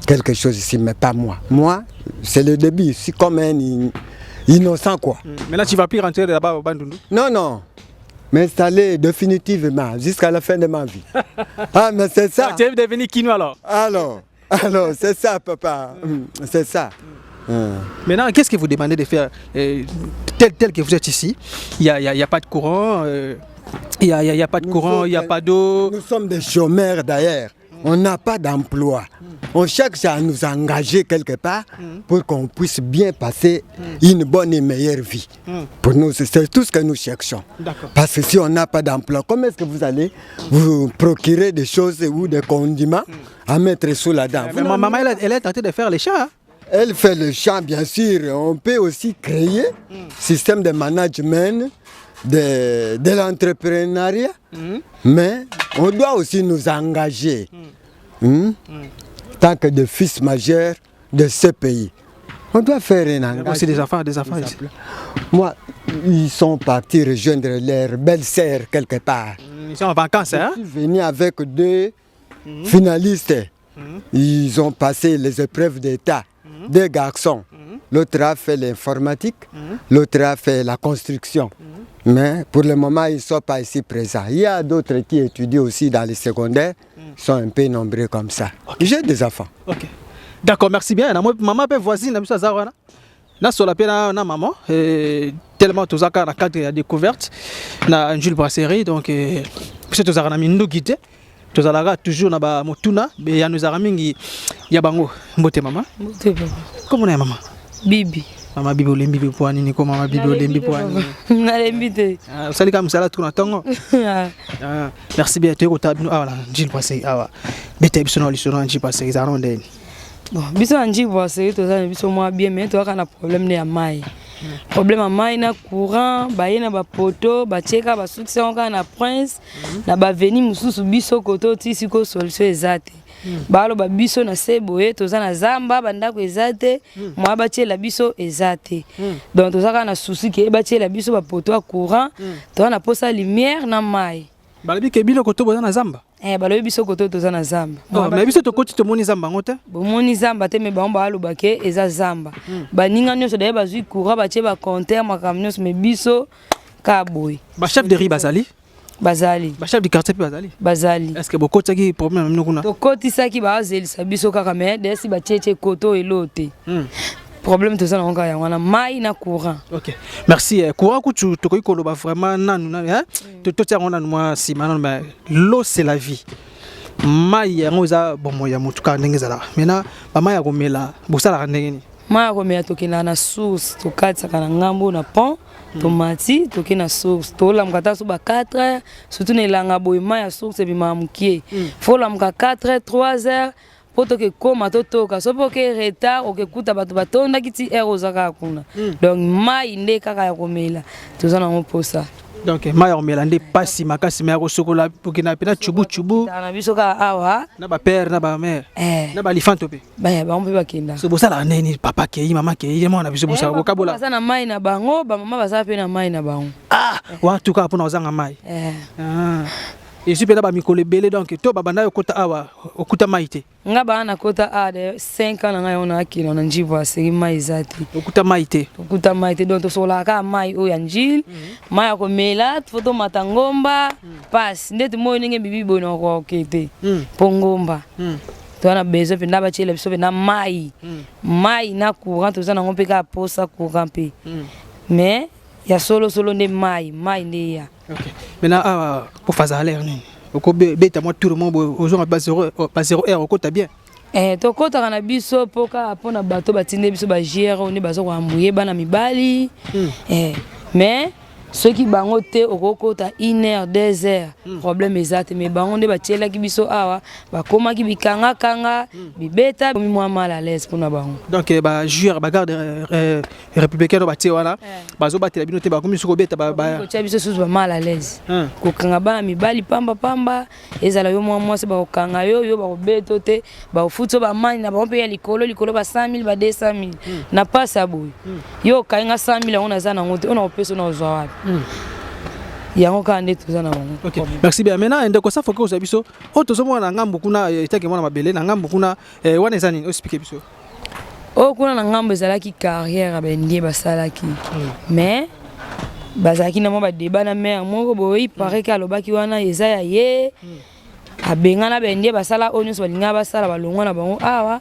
quelque chose ici, mais pas moi. Moi, c'est le début. Je suis comme un innocent, quoi. Mais là, tu ne vas plus rentrer là-bas au Bandundu? Non, non. M'installer définitivement jusqu'à la fin de ma vie. Ah, mais c'est ça. Tu es devenu Kino alors? Alors, c'est ça, papa. C'est ça. Maintenant, qu'est-ce que vous demandez de faire tel que vous êtes ici? Il n'y a pas de courant, il n'y a pas de courant, il n'y a pas d'eau. Nous sommes des chômeurs d'ailleurs. On n'a pas d'emploi. On cherche à nous engager quelque part pour qu'on puisse bien passer une bonne et meilleure vie. Pour nous, c'est tout ce que nous cherchons. Parce que si on n'a pas d'emploi, comment est-ce que vous allez vous procurer des choses ou des condiments à mettre sous la dent? Mais ma maman, elle est tentée de faire les champs. Hein? Elle fait le champ, bien sûr. On peut aussi créer un système de management de l'entrepreneuriat, mais on doit aussi nous engager tant que des fils majeurs de ce pays. On doit faire un engagement. C'est des enfants ici. Moi, ils sont partis rejoindre leur belle-sœur quelque part. Ils sont en vacances, hein? Je suis venu avec 2 finalistes. Ils ont passé les épreuves d'État. 2 garçons. L'autre a fait l'informatique, l'autre a fait la construction. Mais pour le moment, ils ne sont pas ici présents. Il y a d'autres qui étudient aussi dans les secondaires, ils sont un peu nombreux comme ça. Okay. J'ai des enfants. Ok. D'accord, merci bien. Maman est voisine, na sola pe na maman tellement tous aka na cadre ya découverte na Jules Brasserie donc c'est tous na mindu guité tous alaga toujours na ba motuna be ya nous mingi ya bango mbote maman mbote comment est maman bibi mama bibi olembi be poani ni ko mama bibi olembi poani na lembi te sali kam sala tuna tongo merci bien tu ko tabinu ala Jules Brasserie awa bete biso no lisono Jules Brasserie za ronde. Bon, biso anji Brasserie toza biso moi bien mais to aka na problème ne ya mai. Problème ya mai na courant, ba yena ba poto, ba cheka ba succession ka na prince, na ba veni mususu biso koto ti siko solution ezate. Ba lo ba biso na seboye toza na zamba banda ko ezate, moi ba tiela biso ezate. Donc toza ka na souci ke ba tiela biso ba poto a courant, to na posa lumière na mai. Balabi ke bilo koto boza na zamba. Balobi biso koto toza na zamba. Mais biso to koti to moni zamba ngota. Bo moni zamba te me ba omba aloba ke eza zamba. Ba ninga nyonso daye bazui courant ba tie ba compteur makamnyos me biso ka boy. Ba chef de riz bazali. Ba chef du quartier bazali. Est-ce que beaucoup de problème même kuna? To koti saki ba azelisa biso kaka me desi ba cheche koto elote. Problème tout ça on a wana mai na courant. OK. Merci. Courant kutu to ko loba vraiment nanu na hein. To tia on a moi si maintenant mais l'eau c'est la vie. Mai yango za bon moya mutuka ndenge zala. Maintenant ba mai ya komela bosala ndenge ni. mai akomela tokenda na source tokatisaka na ngambo na pont tomati toke na source tolamuka ta so ba 4 heures surtout na elanga boye mai ya source ebimaka mokie fo lamuka 4 heures 3 heures po toke koma totoka so po ke retard okekuta bato batondaki ti heure oza kaka kuna donc mai nde kaka ya komela toza nango mposa. Donc mai ya komela nde pasi makasi mai ya kosokola pokena pena chubu na biso kaka awa na bapere na bamere na balifanto mpe bango mpe bakenda so bosala nini papa kei mama kei mwana biso bosala bokabola baza na mai na bango bamama baza mpe na mai na bango watu kaka mpona ozanga mai esu mpe na bamikolo ebele donc to babanda yo kota awa okuta mai te nga bana nakota de 5 ans na ngai ona akila na njivo aseki mai eza te okuta mai te donc tosolaka mai oyo ya njili mai ya komela fo tomata ngomba pasi nde timoyo ndenge bibi boye nakoke te mpo ngomba toza na besoin mpe nda batiela biso mpe na mai mai na courant toza nango mpe kaka posa courant mpe mais ya solo nde mai nde ya. Maintenant pour faire ça l'air nini okobeta moi tout le monde ozonga ba 0 heure okota bien tokotaka na biso mpoka mpona bato batinde biso bagere one baza koambuye bana mibali mais soki bango te okokota 1 heure 2 heures problème eza te mais bango nde batielaki biso awa bakomaki bikangakanga bibeta mwa mal à l'aise mpona bango donc bajure bagarde républicain no batie wana bazobatela bino te bakomi biso kobeta kotia biso susu bamal à l'aise kokanga bana mibali pamba ezala yo mwa mwasi bakokanga yo bakobeta te bakofuti so bamani na bango mpe ya likolo ba 100 000 ba 200 000 na pasi ya boye yo okayenga 100 000 yango naza nango te ona kopesa ona ozwa wapi yango kaka nde toza na bango. Merci bien. Maintenant ndeko sa foka oza biso o tozomona na ngambo kuna etake mwana mabele na ngambo kuna wana eza nini explique biso kuna na ngambo ezalaki carrière bendie basalaki mais bazalaki na mwa badeba na mare moko boye pare ke alobaki wana eza ya ye abengana bendie basala oyo nyonso balinga basala balongwa na bango awa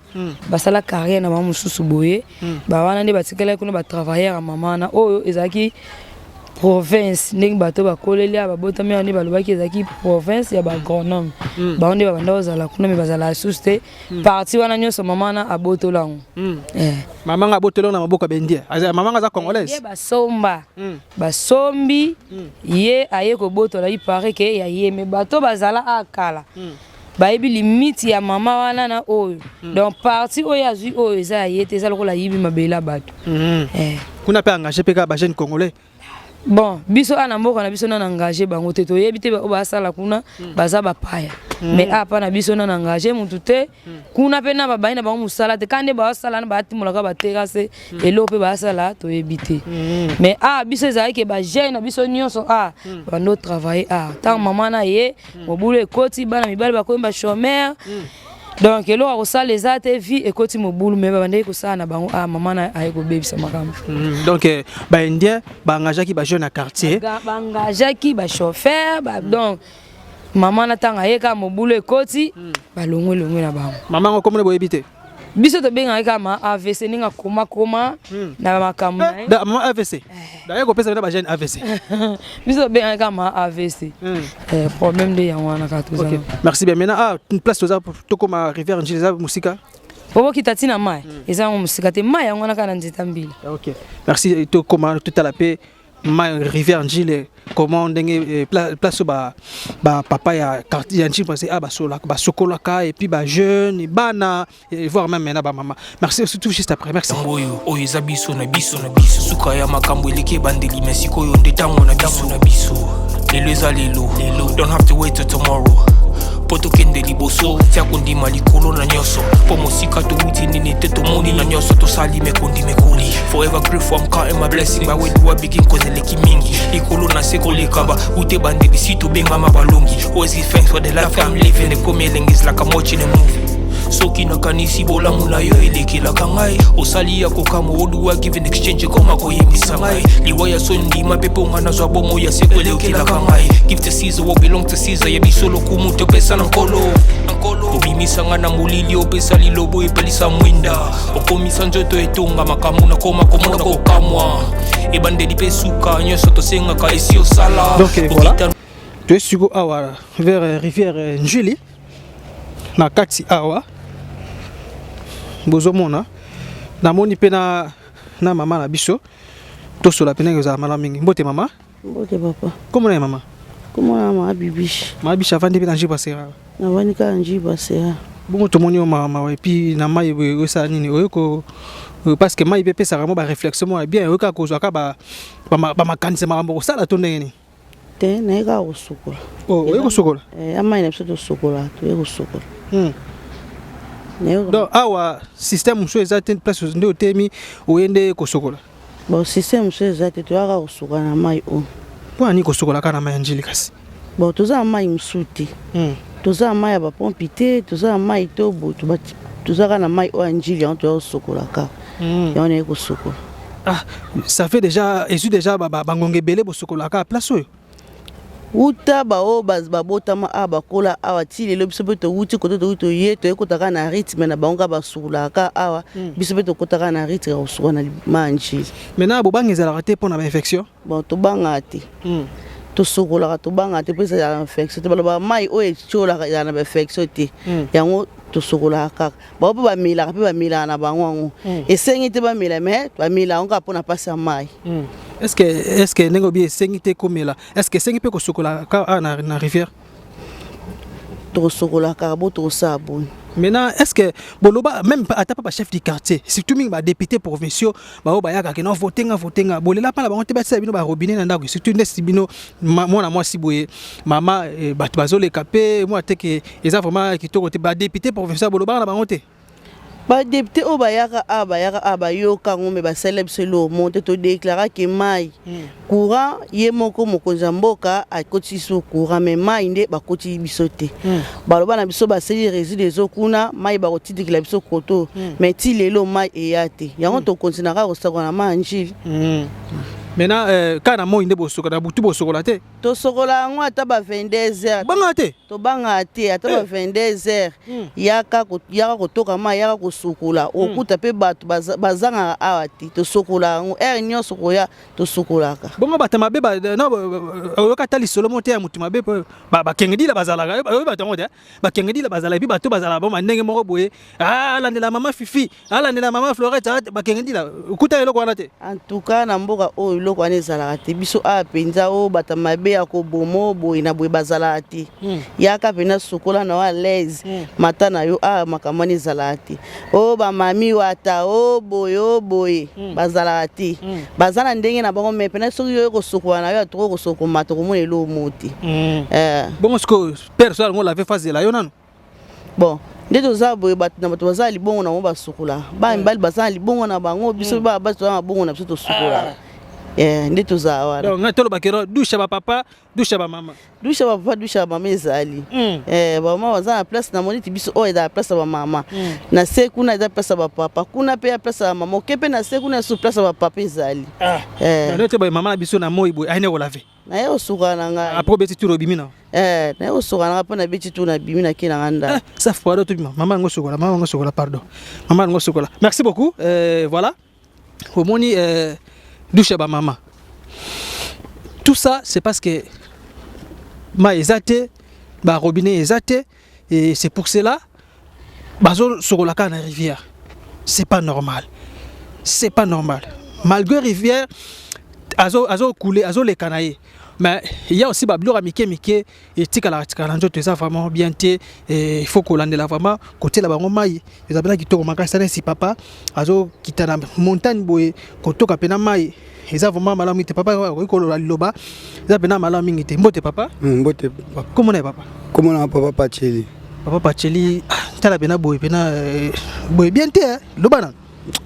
basala carrière na bango mosusu boye bawana nde batikala kuna batravailleur ya mama na oyo ezalaki province ndenge bato bakoleli babotami wana nde balobaki ezalaki province ya bagronome bango nde babanda ozala kuna me bazala asusu te parti wana nyonso mama na abotolango mama nga abotolango na maboko ya bendie mama nga aza congolaise basombi ye aye kobotola ipare ke ya ye me bato bazala akala bayebi limite ya mama wana na oyo donc parti oyo azwi oyo eza ya ye te eza lokola yibi mabela bato kuna mpe engagé mpe kaka bajeune congolais bon biso ana mboka na biso na engagé bango te toyebi te basala kuna baza bapaya mais apa na biso na engagé mutu te kuna pe na babai na bango musala te kande basala na batimolaka baterase elo pe basala toyebi te mais biso ezalaki ba jeune na biso nyonso bando travailler tant maman na ye mobulu ekoti bana mibali bakoyi ba chômeur donc elo akosala eza te vie ekoti mobulu me babandeki kosala na bango mama na aye kobebisa makambo donc baindien baengageaki bajeune na quartier baengageaki bachauffeur donc mama na ntango ayeka mobulu ekoti balongwe na bango mama ngo komona boyebi te biso tobengaki kama AVC ninga koma na makambo na ye mama AVC d'ailleurs kopesa na bajeune AVC biso tobengaki kama AVC problème de yango wana kaka toza merci bien maintenant une place toza tokoma rivière njili eza musika obokita ntina mai eza yango musika te mai yango wana kaka na nzeta mbila merci tokoma totala mpe mai rivière njile comment ndenge place ba papa ya quartier ya njile parce basokolaka et puis ba jeune bana voir même maintenant ba maman merci surtout juste après merci oyo eza biso na biso suka ya makambo eleki bandeli merci koyo ndetango na biso lelo eza lelo don't have to wait till tomorrow poto kende liboso tia kondima likolo na nyoso po mosika to wuti nini te to moni na nyoso to sali mekoli forever grateful I'm counting my blessing but when do I begin cause eleki mingi likolo na seko lekaba ute bandeli sito benga mabalongi always give thanks for the life I'm living the coming is like I'm watching a movie soki nakanisi bolamu na yo elekelaka ngai osali ya kokamo oluwa give in exchange koma koyebisa ngai liwa ya sondima mpe mponga nazwa bomo ya seko elekelaka ngai give to Caesar what belong to Caesar yebiso lokumu topesa na nkolo obimisanga na molili opesa lilobo epelisa mwinda okomisa nzoto etonga makambo na koma komona kokamwa ebandeli mpe suka nyonso tosengaka esi osala donc voilà tu es suko awa vers rivière njili na kati awa bozomona namoni pe na mama na biso tosola pe na kozala malamu mingi. Mbote mama. Mbote papa. Comment est maman? Comment est ma bibiche? Ma bibiche avant de venir en Basera. Avant ka en Basera. Bon to moni mama et puis na mai we sa nini oyeko parce que mai pepe ça vraiment ba réflexion moi bien oyeka ko zaka ba makanise makambo sala to ndenge. Te na ka osukola. Oh oyeko sokola. Amai na biso to sokola to oyeko sokola. Donc awa système so ezate place nde otemi oyende ko sokola. Bon système so ezate to aka osokola na mai o. Po ani ko sokola kana mai njili kasi. Bon toza mai msuti. Toza mai ba pompité, toza mai tobo, toza kana mai o njili on to sokola ka. Ya on eko sokola. Ah, ça fait déjà bangonge belé bo sokola ka place oyo. Uta ba o babota ma abakola awa ti lelo biso pe to wuti koto to to ye to ekotaka na rythme na bango ba sulaka awa biso pe to kotaka na rythme o sukona manji. Maintenant bo bangezala raté pour na infection. Bon to bangati. To sokola to bangati pe ça infection to ba mai o e chola ya na infection ti. Yango to sokola ka. Ba o ba mila na bango. Esengi te ba mila me ba mila on ka pona passa mai. Est-ce que nengobi sengite komela? Est-ce que sengi pe ko sokola ka na rivière? To sokola ka bo to sabon. Maintenant est-ce que boloba même ata pas chef du quartier, surtout mingi ba député provinciaux ba o ba yaka ke non voter bolela pa la ba te ba sabino ba robinet na ndako surtout ndesi bino moi si boye mama ba bazole kapé moi te que eza vraiment kitoko te ba député provinciaux boloba na ba ngote. Ba député o bayaka yoka ngombe ba célèbre selo monte to déclarer que mai courant ye moko mokonza mboka a koti so courant mais mai nde ba koti bisote baloba na biso ba seli résidus des okuna mai ba koti dikla biso koto mais ti lelo mai eyate yango to continuera ko sakona manji. Maintenant kana mo inde bosoka na butu bosokola te to sokola ngo ata ba 22h bangate to bangate ata ba 22h yaka kotoka ma yaka kosokola okuta pe bato bazanga awati to sokola ngo nyoso koya to sokolaka bongo batama be ba na oyoka tali solo monte ya mutima be ba kengedi la bazala ba batongo te ba kengedi la bazala bi bato bazala ba ndenge moko boye landela mama Fifi landela mama Florette ba kengedi la okuta eloko wana te en tout cas na mboka o loko ane zala te biso a penza o bata mabe ya ko bomo boy na boy bazala te yaka pena sokola na wa l'aise mata na yo a makamani zala te o ba mami wata o boy bazala te bazana ndenge na bango me pena so yo ko sokola na yo to ko soko mato ko monelo moti bon ce que personne on l'avait phase la yo nanu bon ndeto za boy bat na bato bazali bongo na mo ba sokola ba mbali bazali bongo na bango biso ba bato na bongo na biso to sokola ndeto za wana donc ngatolo bakero douche ba papa douche ba mama douche ba papa douche ba mama ezali ba mama za na place na moniti biso o eda place ba mama na se kuna eda place ba papa kuna pe ya place ba mama kepe na se kuna su place ba papa ezali ndeto ba mama na biso na moi boy aine ko lave na yo suka na nga après beti turo bimina na yo suka na pa na beti tu na bimina kina nganda ça faut tout mama ngo sokola pardon mama ngo sokola merci beaucoup voilà au moni douche ba maman. Tout ça c'est parce que ma ezate ba robinet ezate et c'est pour cela bazo sokolaka na rivière. C'est pas normal. C'est pas normal. Malgré rivière azo couler azo les canailler. Mais il y a aussi bablura mike et tikala njoto ça vraiment bien té et il faut qu'on lande la vraiment côté la bango mai les abana qui to maka sana si papa azo kitana montagne boy kotoka pena mai eza vraiment malamu te papa ko la liloba eza pena malamu te mbote papa comment est papa papa Pacheli tala pena boy boy bien té lobana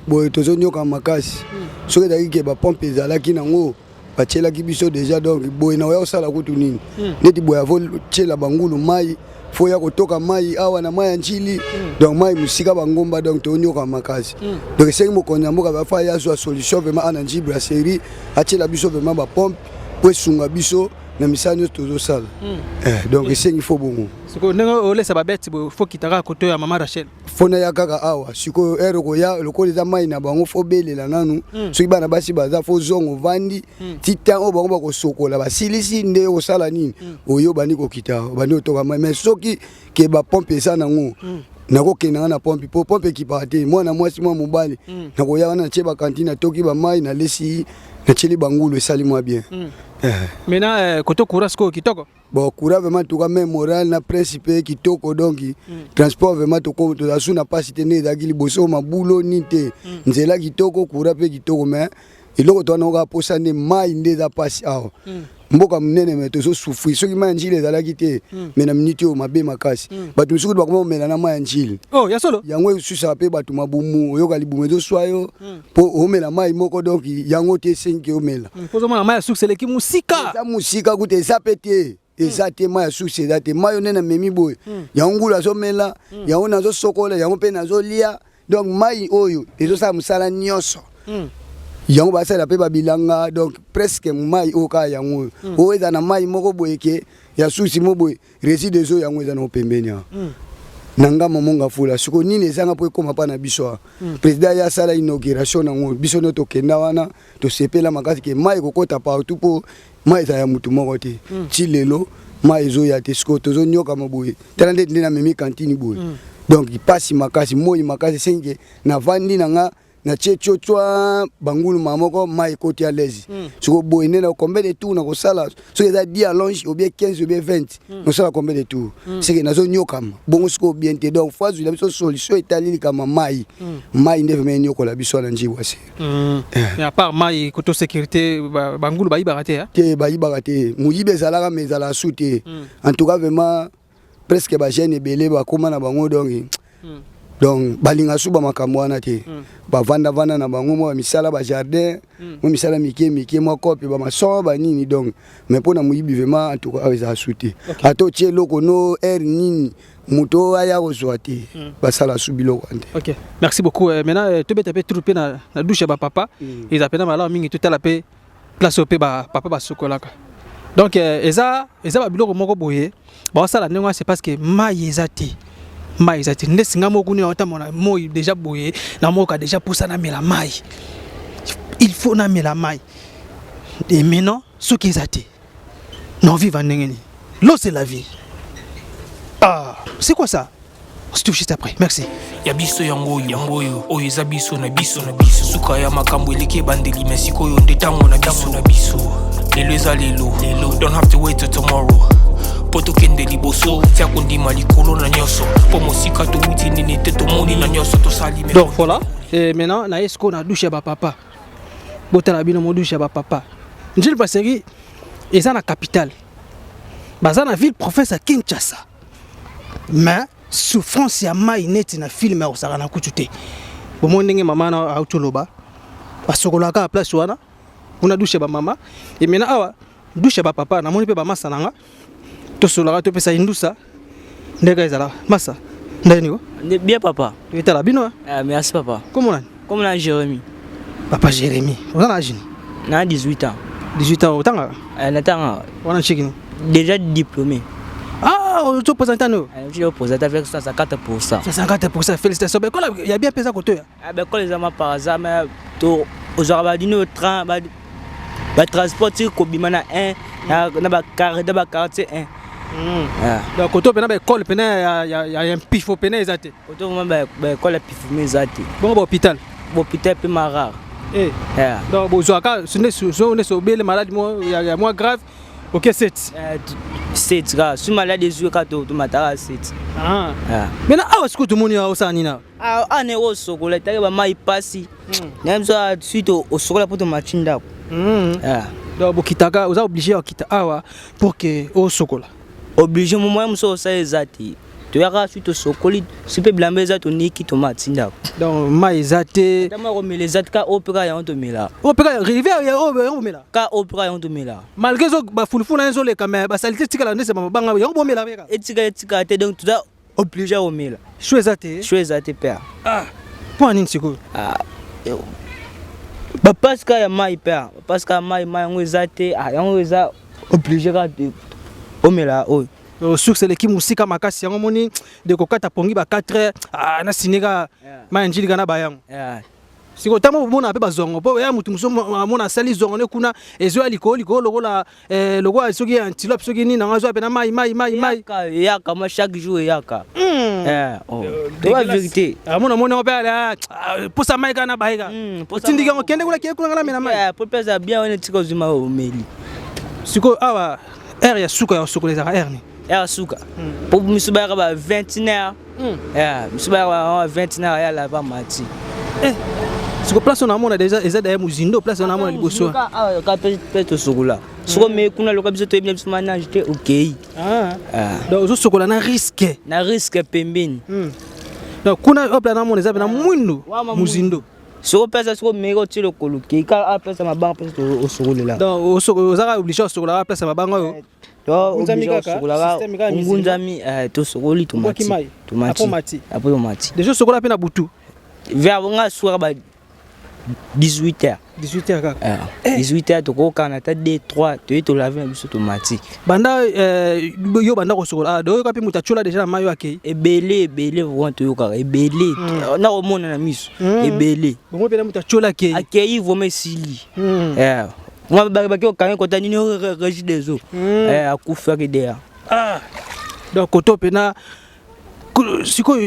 boy tozo nyoka makasi soki daki ke ba pompe ezalaki nango bachela ki biso déjà donc boy na ya osala kutu nini neti boy avo chela bangulu mai fo ya kotoka mai awa na mai nchili donc mai musika bangomba donc to nyoka makasi donc c'est mo konya mboka ba fa ya so solution vraiment ana nji brasserie achela biso vraiment ba pompe po sunga biso na misanyo tozo sala donc c'est il faut bongo siko nengo olesa ba beti bo fo kitaka koto ya mama Rachel fona ya kaka awa siko eroko ya lokoli za mai na bango fo belela nanu soki bana basi baza fo zongo vandi titan o bango bako sokola ba silisi nde o sala nini oyo bani ko kita bani otoka mai mais soki ke ba pompe ça nango nakokendanga na pompe po pompe ekipaka te mwana mwasi mwa mobali nakoya wana natie bakantine natoki bamai nalesi natieli bangulu esali mwa bien maintenant koto courant sikoyo kitoko bon courant vraiment toka même moral na principe kitoko donc transport vraiment tozasu na pasi te nde ezalaki liboso mabulo ni te nzela kitoko courant mpe kitoko mais eloko towana oka posa nde mai nde eza pasi awa mboka munene me tozosufri soki mai ya njili ezalaki te me na miniti oyo mabe makasi bato misuku bakoma komela na mai ya njili ya solo yango esusaka mpe bato mabumu oyoka libumu ezoswa yo mpo omela mai moko donc yango te esengi omela pozomona mai ya suksi eleki mosika eza mosika kuta eza mpe te eza te mai ya suksi eza te mai onene amemi boye yango ngulu azomela yango nazosokola yango mpe nazolia donc mai oyo ezosala mosala nyonso yango basala mpe babilanga donc presque mai oyo kaka yango oyo eza na mai moko boye ke ya susi mo boye réside ezo yango eza na opembeni awa na ngamba monga fula siko nini ezanga mpo ekóma mpa na biso awa président ye asala inauguration nango biso nde tokenda wana tosepela makasi ke mai ekokɔta partout mpo mai eza ya mutu moko te ti lelo mai ezoya te siko tozonyokama boye tala nde nde namemi kantini boye donc pasi makasi moi makasi esengi navandi nanga na tchetcho twa bangulu mamoko mai ekoti à l'aise siko boye nde na combien de tours na kosala soki eza 10 allonge ou bien 15 ou bien 20 nosala combien de tours seke nazonyokama bongo siko bien te donc fois zwila biso solution etali likama mai mai nde vraimen nyokola biso na njibwa se à part mai koto sécurité bangulu bayibaka te te bayibaka te moyibi ezalaka me ezalaka su te en tout cas vraiment presque bagene ebele bakóma na bango donc balinga su bamakambo wana te bavandavanda na bango mwa misala bajardin mwa misala mike mwa kope bamason banini donc mais mpona moyibi vraiment en tout cas ezala su te ata otie eloko no aire nini moto aya kozwa te basala su biloko ante. Ok, merci beaucoup. Maintenant tobeta mpe turu mpe na douche ya bapapa eza mpenza malamu mingi totala mpe place oyo mpe bapapa basokolaka donc eza babiloko moko boye baosala ndenge wana c'est parce que mai eza te mai eza te nde singa moko nini aotamona moi déjà boye na moka déjà posa namela mai il faut namela mai et maintenant soki eza te na oviva ndenge nini l'eau c'est la vie. C'est quoi ça? On se touche juste après. Merci. Ya biso yango oyo eza biso na biso suka ya makambo eleki bandeli mesiko oyo nde tango na biso lelo eza lelo don't have to wait till tomorrow poto kende liboso tia kondima likolo na nyonso po mosika towuti nini te tomoni na nyonso tosali. Donc voilà, et maintenant na esko na douche ya bapapa botala bino mo douche ya bapapa njili baseri eza na capitale baza na ville professeur Kinshasa mais souffrance ya mai neti na film ya osaka na kutu te bomo ndenge mama na autoloba basokolaka a place wana kuna douche ba mama et maintenant awa douche ba papa na moni pe ba masa nanga to solaka to pesa indusa ndeka ezala masa ndeni ko bien papa etala bino merci papa comment on Jérémy papa Jérémy on a âge na 18 ans autant natanga on a chikini déjà diplômé. Tu présentes nous. Je vais présenter avec 150%. 150%, félicitations. Il y a bien pesé à côté. Quand les hommes par hasard, mais aux Arabadines, au train, le transport, tu as un carré de quartier 1. Donc, quand on a l'école, il y a un pif au pénal. Quand on a l'école, il y a un pif au pénal. Bon, l'hôpital. L'hôpital est plus rare. Donc, si on est malade, il y a moins grave. Ok, 7. 7 gars, si malade des yeux quand tu m'attends 7. Maintenant, est-ce que tout le monde est au Sanina? On est au chocolat, tu as mal passé. Même ça suite au chocolat pour te machinda. Donc Kitaka, vous êtes obligé à quitter Awa pour que au chocolat. Obligé moi même ça ça exact. Tu as suite au chocolat, tu peux blâmer ça ton nez qui te machinda. Donc maïzate. Dama remet les zatka opéra ya on te met là. Opéra rivière ya on met là. Ka opéra ya on te met là. Malgré ça ba fulfuna enzo le kamera ba salité tika la ndese banga ya on met là avec. Et tika te donc tu as obligé à remettre là. Choisate père. Pour nini siko? Ba parce que ya mai père, parce que mai ngozate yango eza obligé ka on met là oh. Sur c'est l'équipe musika makasi yango moni de kokata pongi ba 4 heures na sineka ma njili kana bayang. siko tamo mona pe bazongo po ya mutu muso mona sali zongo ne kuna ezo aliko lokola lokola soki antilope soki ni na ngazo pe na mai ya kama chaque jour ya ka de la vérité mona pe ala posa mai kana baika tindika ngokende kula kula ngala mena mai pour pesa bien on tiko zuma o meli siko awa air ya suka ya sokoleza air ni air suka pour misuba ba 29 misuba ba 29 ya la ba mati siko place on amona déjà eza d'ailleurs muzindo place on amona liboso ka peut sokola soko me kuna loka biso to ebina mana j'étais OK donc zo sokola na risque pembeni donc kuna opla na amona eza na mwindu muzindo soko pesa soko me ko tilo koluki ka apesa mabanga pesa to sokolela donc osoko ozaka obligé sokola apesa mabanga yo ngunzami kaka ngunzami to sokoli tomati déjà sokola pe na butu vers nga soir ba 18h kaka 18h to ko kana ta 2-3 to laver biso automatique banda yo banda ko sokola do ka pe mutachola déjà na mayo akei ebele vraiment to yo kaka ebele na ko mona na miso ebele bongo pe na mutachola akei vraiment sili moi ba ko kana ko tani no régie des eaux akufa ke dia donc koto pe na siko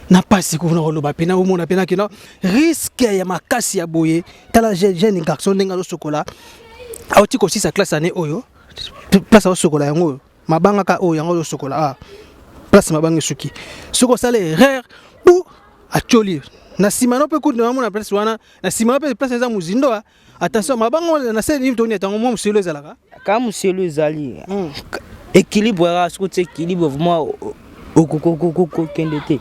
na pasi kuna koloba pena omona pena kino risque ya makasi ya boye tala jeune garçon ndenga lo sokola auti ko 6 classe année oyo place au sokola yango mabanga ka oyo yango lo sokola place mabanga suki soko sale erreur bu acholi na simano pe kuna mona place wana na simano pe place za muzindo attention mabanga na sene to ni tango mo muselo ezalaka ka muselo ezali équilibre ra soko équilibre vraiment kende te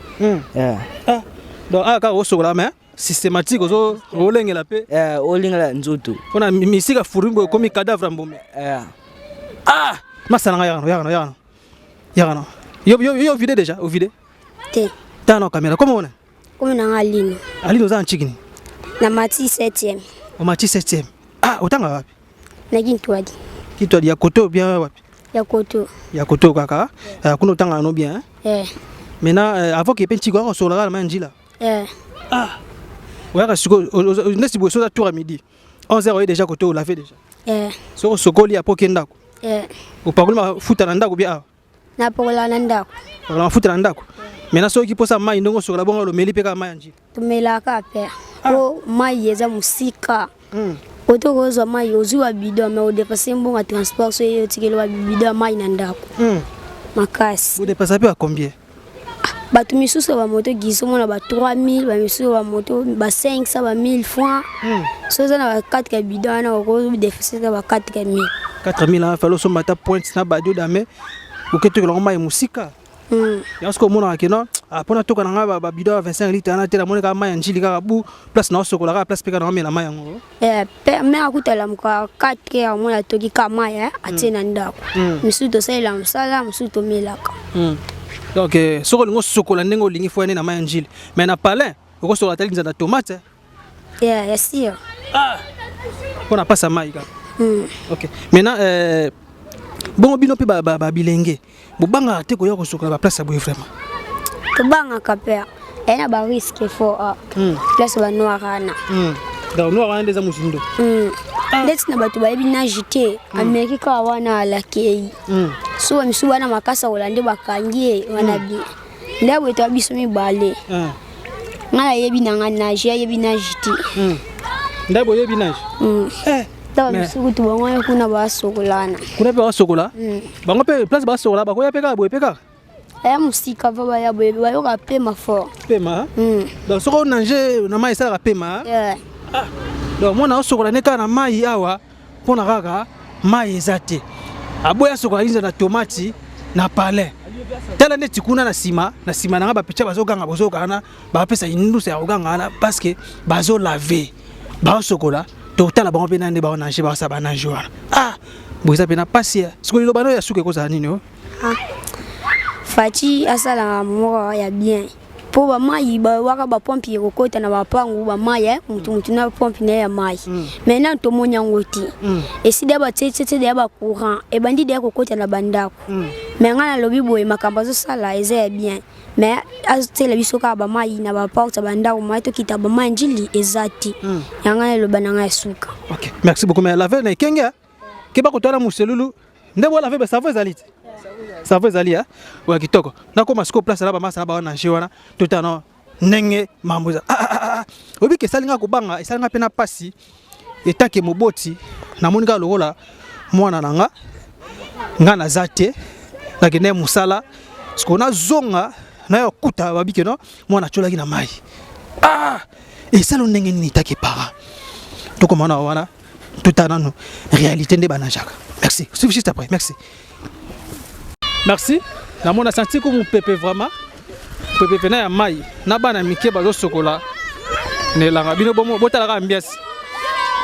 donc aka osokola mais systématique ozo olengela pe olengela nzoto pona misika furimbo komi cadavre mbome masala yano yo vide déjà au vide te tano caméra comment on comme na alino za nchikini na mati 7e o mati 7e utanga wapi na kitwadi ya koto bien wapi ya koto kaka kuna utanga no bien maintenant avant que penchi ko so la manjila ouais siko nesi bo so za tour à midi 11h déjà koto la fait déjà so sokoli apoke ndako o pakola futa na ndako bien na pakola na ndako pakola futa na ndako maintenant so ki posa mai ndongo sokola bongo lo meli pe ka mai njila tumela ka pe o mai yeza musika koto kozwa mai ozwa bidon mais o dépasser mbonga transport so yo tikelo wa bidon mai na ndako makasi o dépasser pe à combien batu misusu ba moto giso mona ba 3000 ba misusu ba moto ba 500 ba 1000 francs so za na ba 4 bidon na ko dépasser ba 4000 4000 falo so mata pointe na ba dio dame o keto ko mai musika ya sko mona keno apona toka na ba bidon 25 litres na tela mona ka mai njili ka bu place na sokola ka place pe ka na mela mai yango pe me akutala mka 4 ya mona toki ka mai atena ndako misusu to sala msala misusu to melaka donc soko lingo sokola ndengo lingi fo na mai njili mais na palin ko sokola tali nzana tomate ya sio pona pasa mai ka OK maintenant bongo bino pe ba bilenge bobanga te ko yoko sokola ba place boye vraiment to banga kapea ena ba risque fo place ba noirana donc noirana des amusindo ndeti na batu ba bina jité amerika wana lakei so misu wana makasa olande bakangie wana bi ndabo to biso mi bale ngala yebi na ngana yebi na jité ndabo yebi na tawa misu tu bango kuna ba sokolana kuna pe ba sokola bango pe place ba sokola ba ko ya peka boye peka musika baba ya boye ba yo ka pema fort pema donc soko nanger na mai sala pema donc mona sokola neka na mai awa pona kaka mai ezate aboya sokola inza na tomati na palin tala neti kuna na sima na ba pecha bazoganga bozokana ba pesa indusa ya oganga na parce que bazo laver ba sokola to tala bango pe nande ba nanger ba sa ba nanger boza pe na pasia siko lo bano ya suke ko za nini Fati asala mwa ya bien po ba mai ba waka ba pompi ko kota na ba pangu ba mai mutu na pompi na ya mai maintenant to monya ngoti e sida ba tete de ba courant e bandi de ko kota na bandako mais nga na lobi boye makambo zo sala eza bien mais azotela biso ka ba mai na ba porte banda o mai to kita ba mai njili ezati yanga na loba na nga suka. OK, merci beaucoup mais la veille na kenga ke ba kotana muselulu ndebo la veille ça va ezali ça va ezali wa kitoko na ko masiko place na ba masa na ba na jiwana totano nenge mambuza obi ke salinga ko banga salinga pena pasi etake moboti na monika lokola mwana nanga nga na zate na kene musala sko na zonga na yo kuta babike no mwana cholaki na mai esalo ndenge nini take para to komana wana totana no réalité nde banajaka. Merci suffit juste après merci na mona senti ko pepe vraiment pepe pena ya mai na bana mike bazo sokola ne langa bino bomo botala ka ambiance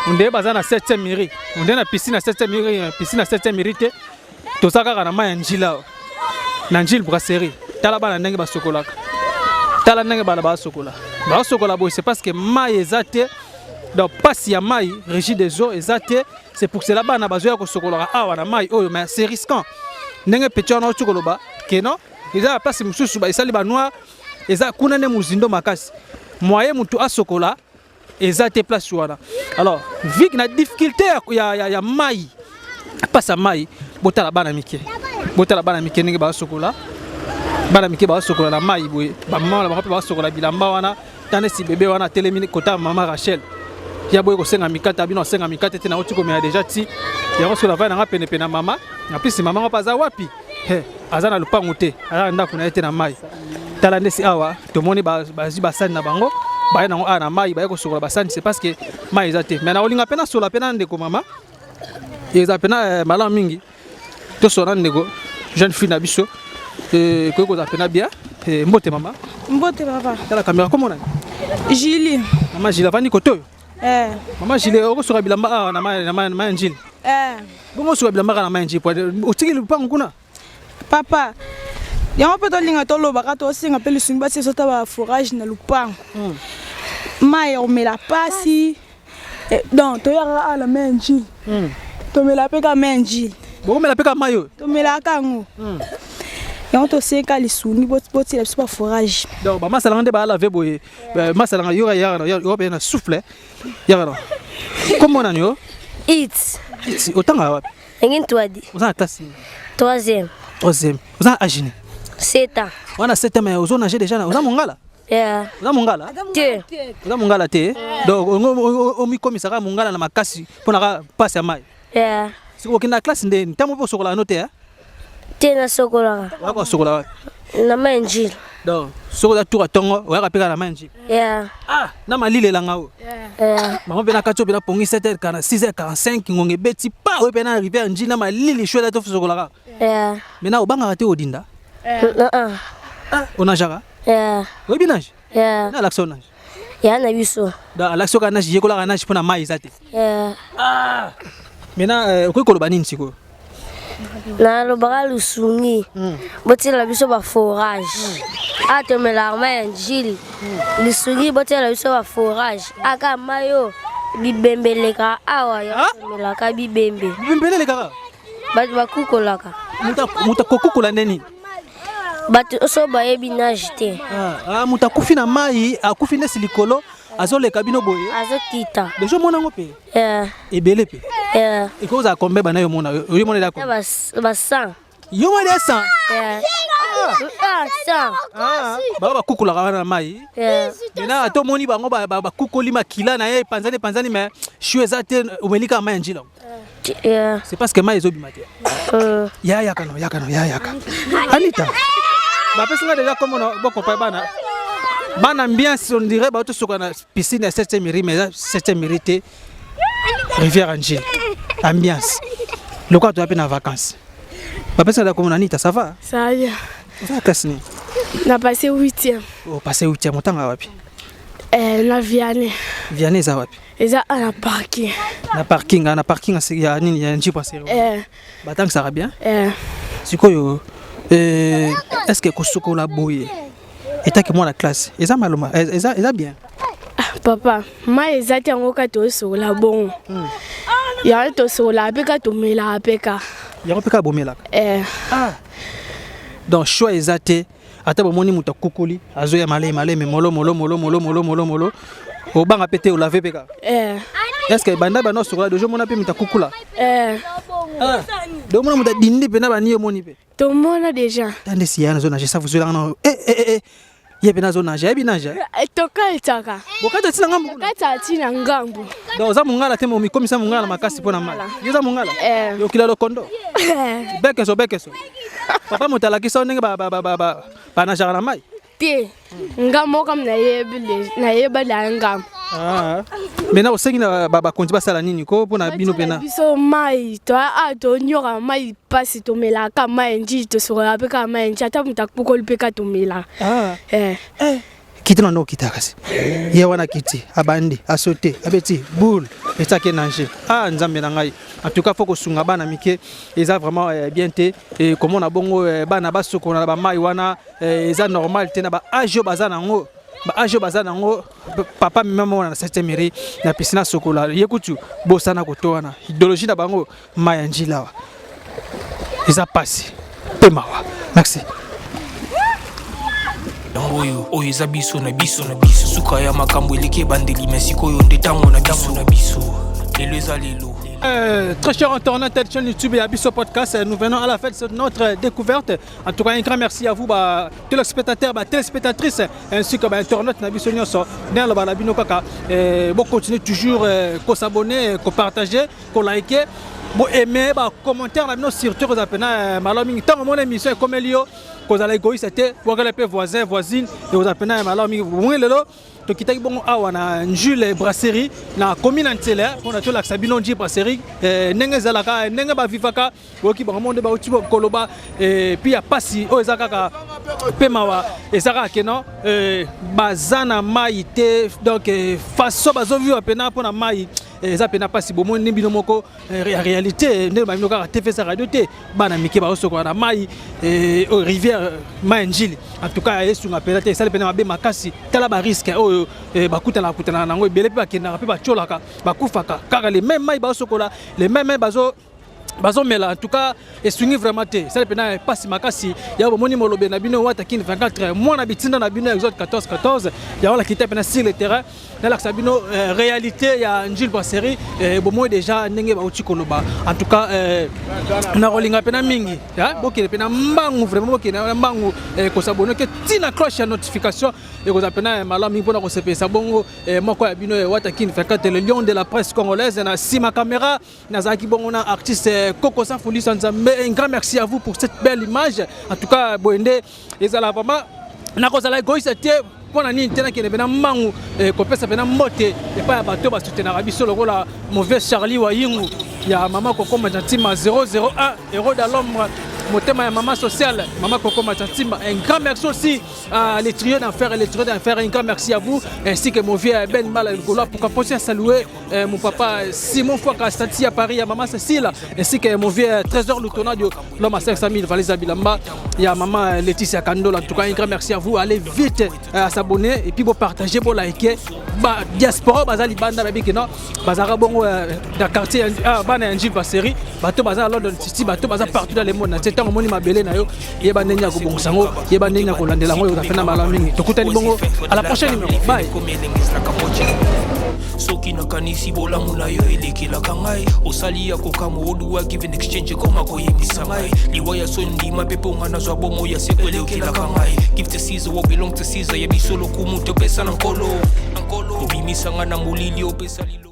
onde baza na 7e mairie onde na piscine na 7e mairie piscine na 7e mairie te to saka kana mai njila na njil brasserie tala bana ndenge basokola tala ndenge bana basokola boy c'est parce que mai ezate donc pasi ya mai régie des eaux ezate c'est pour cela bana bazoya ko sokola awa na mai oyo mais c'est risquant ndenge petit on okoloba que non eza place mususu ba isali ba noir eza kuna ne muzindo makasi moyen mutu asokola ezate place wana alors vu que na difficulté ya mai passa mai botala bana mike ndenge ba sokola bana mike ba sokola na mai boye ba mama ba ba sokola bilamba wana tane si bébé wana télémini kota maman Rachel ya boye ko senga mikata bino senga mikata te na otiko me déjà ti ya ko sola va na pene pene mama na plus mama pa za wapi azana lupangu te ala ndako na ete na mai tala ndesi awa to moni ba basani na bango ba na ngo na mai ba ko sokola basani c'est parce que mai ezate mais na olinga pena sola pena ndeko mama eza pena mala mingi to sona ndeko jeune fille na biso ko ko za pena bien mbote mama mbote papa tala caméra comment on a Julie mama Julie vani koto mama Julie oko soka bilamba na mai njili bongo soka bilamba na mai njili po otiki lupangu kuna papa yango pe to linga to loba ka to singa pe lisungi ba se sota ba forage na lupangu mai o mela pasi donc to ya la mai njili to mela pe ka mai njili bongo mela pe ka mayo to mela kango yango to senga lisuni boti la super forage donc ba masala ngande ba la veboye masala ngayora yo be na souffle yara comment on yo It's otanga wapi ngin twadi uza classe 3e uza agine 7 ans wana 7 ans mais uzo nager déjà uza mongala uza mongala te uza mongala te donc o mi komisaka mongala na makasi pona ka passe ya mai siko kina classe nde ntamo po sokola note te na sokola wako sokola na manjil donc sokola tour tongo waka peka na manjil na malile langa o mama pena katso pena pongi 7h40 6h45 ngonge beti pa we pena arriver njil na malile chouela to sokola mena obanga te odinda onajaka we binage na l'action nage ya na biso da l'action kana je kola kana pona mai zate mena ko koloba nini siko na lobaka lusungi botela biso ba forage atomela mai njili lusungi botela biso ba forage aka mayo bibembeleka awa ya tomela ka bibembeleka batu bakukolaka muta kokukola ndeni batu oso bayebi nage te muta kufi na mai akufi nde silikolo azoleka bino boye azokita deja mona ngo pe ebele pe ikoza kombe bana yo mona yo mona dako ba 100 yo mona 100 ba kukula kana mai na to moni bango ba kukoli makila na ye panzani mais choueza te omelika mai njila c'est parce que mai ezobima te ya kana Anita ba pesa déjà comme on boko pa bana ambiance on dirait ba to soka na piscine 7e mairie mais 7e mairie rivière Angile ambiance le quoi tu as na vacances ba pesa da comme Anita ça va bien ça classe ni na passé 8e passé 8e motanga wapi na Vianney za wapi eza na parking ya nini ya njipa sero batang ça va bien sikoyo est-ce que kosokola boye etaki mwana classe eza maloma eza bien papa mai ezati yango ka tosokola bongo ya tosokola pe ka tomela pe ka yango mpe kaka bomelaka donc choix eza te ata bomoni moto akukuli azoya maleme molo obanga mpe te olave mpe kaka est-ce que banda bana osokola deja omona mpe moto akukula donc omona moto adindi mpe na bani omoni mpe tomona déjà tande siya nazo nage safu zolanga ye mpe nazo nage yebi nage tokalitaka bokata tina ngambu kata tina ngambu donc oza mongala te momikomisa mongala na makasi mpo na mai yo oza mongala yokila lokondo bekeso papa moto alakisa o ndenge banagaka na mai te ngambo kam nayeba la ngambo maintenant osengi na bakonzi basala nini ko mpona bino mpena biso mai tonyoka mai mpasi tomelaka mai nji tosokola mpe kaka mai nji ata moto akpokoli mpe ka tomelaka kiti nano okita kasi ye wana kiti abandi asote abeti boule etake nanger nzambe na ngai en tout cas faut kosunga bana mike eza vraiment bien te et comment na bongo bana basoko na ba mai wana eza normal te na ba age baza nango papa mama na 7e mairie na piscine sokola yekutu bosana kotoana idéologie na bango mai njila eza pasi pe mawa merci oyo eza biso na biso suka ya makambo eleki bandeli mesikoyo nde ntango na biso lelo eza lelo. Très chers internautes de chaîne YouTube et Abisso Podcast, nous venons à la fête de notre découverte. En tout cas, un grand merci à vous, téléspectateurs, téléspectatrices, ainsi que internautes Abisso Nyonso. Vous continuez toujours à s'abonner, à partager, à liker, à aimer, à commenter, surtout à appeler tant mon émission comme Elio, vous allez égoïste, vous allez les voisins, voisines, et vous appelez Malom. To kitaki bongo awa na Njule brasserie na commune Ntele on a to la Sabino Nji brasserie ndenge zalaka ndenge ba vivaka boki ba monde ba uti koloba puis ya pasi o ezaka ka pemawa ezaka keno bazana mai te donc façon bazovi apena pona mai eza pena pasi bomo ndimbi moko réalité ndenge ba minoka TV sa radio te bana mike ba osoko na mai rivière mai Njili en tout cas esu ngapela te ça pena mabe makasi tala ba risque bakutana nango ebele mpe bakendaka mpe batiolaka bakufaka kaka les mêmes mai basokola les mêmes mai bazomela en tout cas esungi vraiment te sala pena pasi makasi ya bomoni molobe na bino wata kini 24 mois na bitinda na bino exode 14 ya wala kita pena sur le terrain na la sabino réalité ya Njil brasserie bomo déjà ndenge ba uti koloba en tout cas na rolinga pena mingi ya bokele pena mbangu vraiment bokele na mbangu ko s'abonner que tina cloche ya notification et ko pena malami mpona ko sepesa bongo moko ya bino wata kini 24 le lion de la presse congolaise na sima caméra na zaki bongo na artiste Coco Sanfoli Sanzambe. Un grand merci à vous pour cette belle image. En tout cas, Boende, les Alabama, Nakozala Goïs, pour la Nintendo qui est venu mangu, Copesa venu moté, et pas à bateau, parce que tu n'as pas sur le rôle à mauvais Charlie Wayingu. Il y a Maman Coco Majantima 001, héros de l'ombre. Motema ya maman sociale, maman Coco Matantimba. Un grand merci aussi à les trios d'enfer. Un grand merci à vous, ainsi que mon vieux Ben Malgola pour continuer à saluer mon papa Simon Fouaka Stati à Paris, à maman Cécile, ainsi que mon vieux Trésor Lutona de l'homme à 500 000 Valisa Bilamba. Il y a maman Laetitia Kandola. En tout cas, un grand merci à vous. Allez vite à s'abonner et puis vous partager, vous liker. Diaspora, Bazali Banda, Babikino, Bazara Bongo, dans le quartier, Bana Njil Brasserie, Bateau Bazar London City, Bateau Bazar partout dans le monde. Tant moni mabele na yo yeba ndenya ko bongosango yeba ndenya ko landela ngo yo tafena malamingi tokutani bongo à la prochaine numéro bye soki nakanisi bolamu na yo elekelaka ngai osali ya kokama oduwa give an exchange koma koyebisa ngai liwa ya sondima mpe mpo nga nazwa bomo ya seko elekelaka ngai give to Caesar what belong to Caesar yebiso lokumu topesa na nkolo obimisanga na molili opesa lilo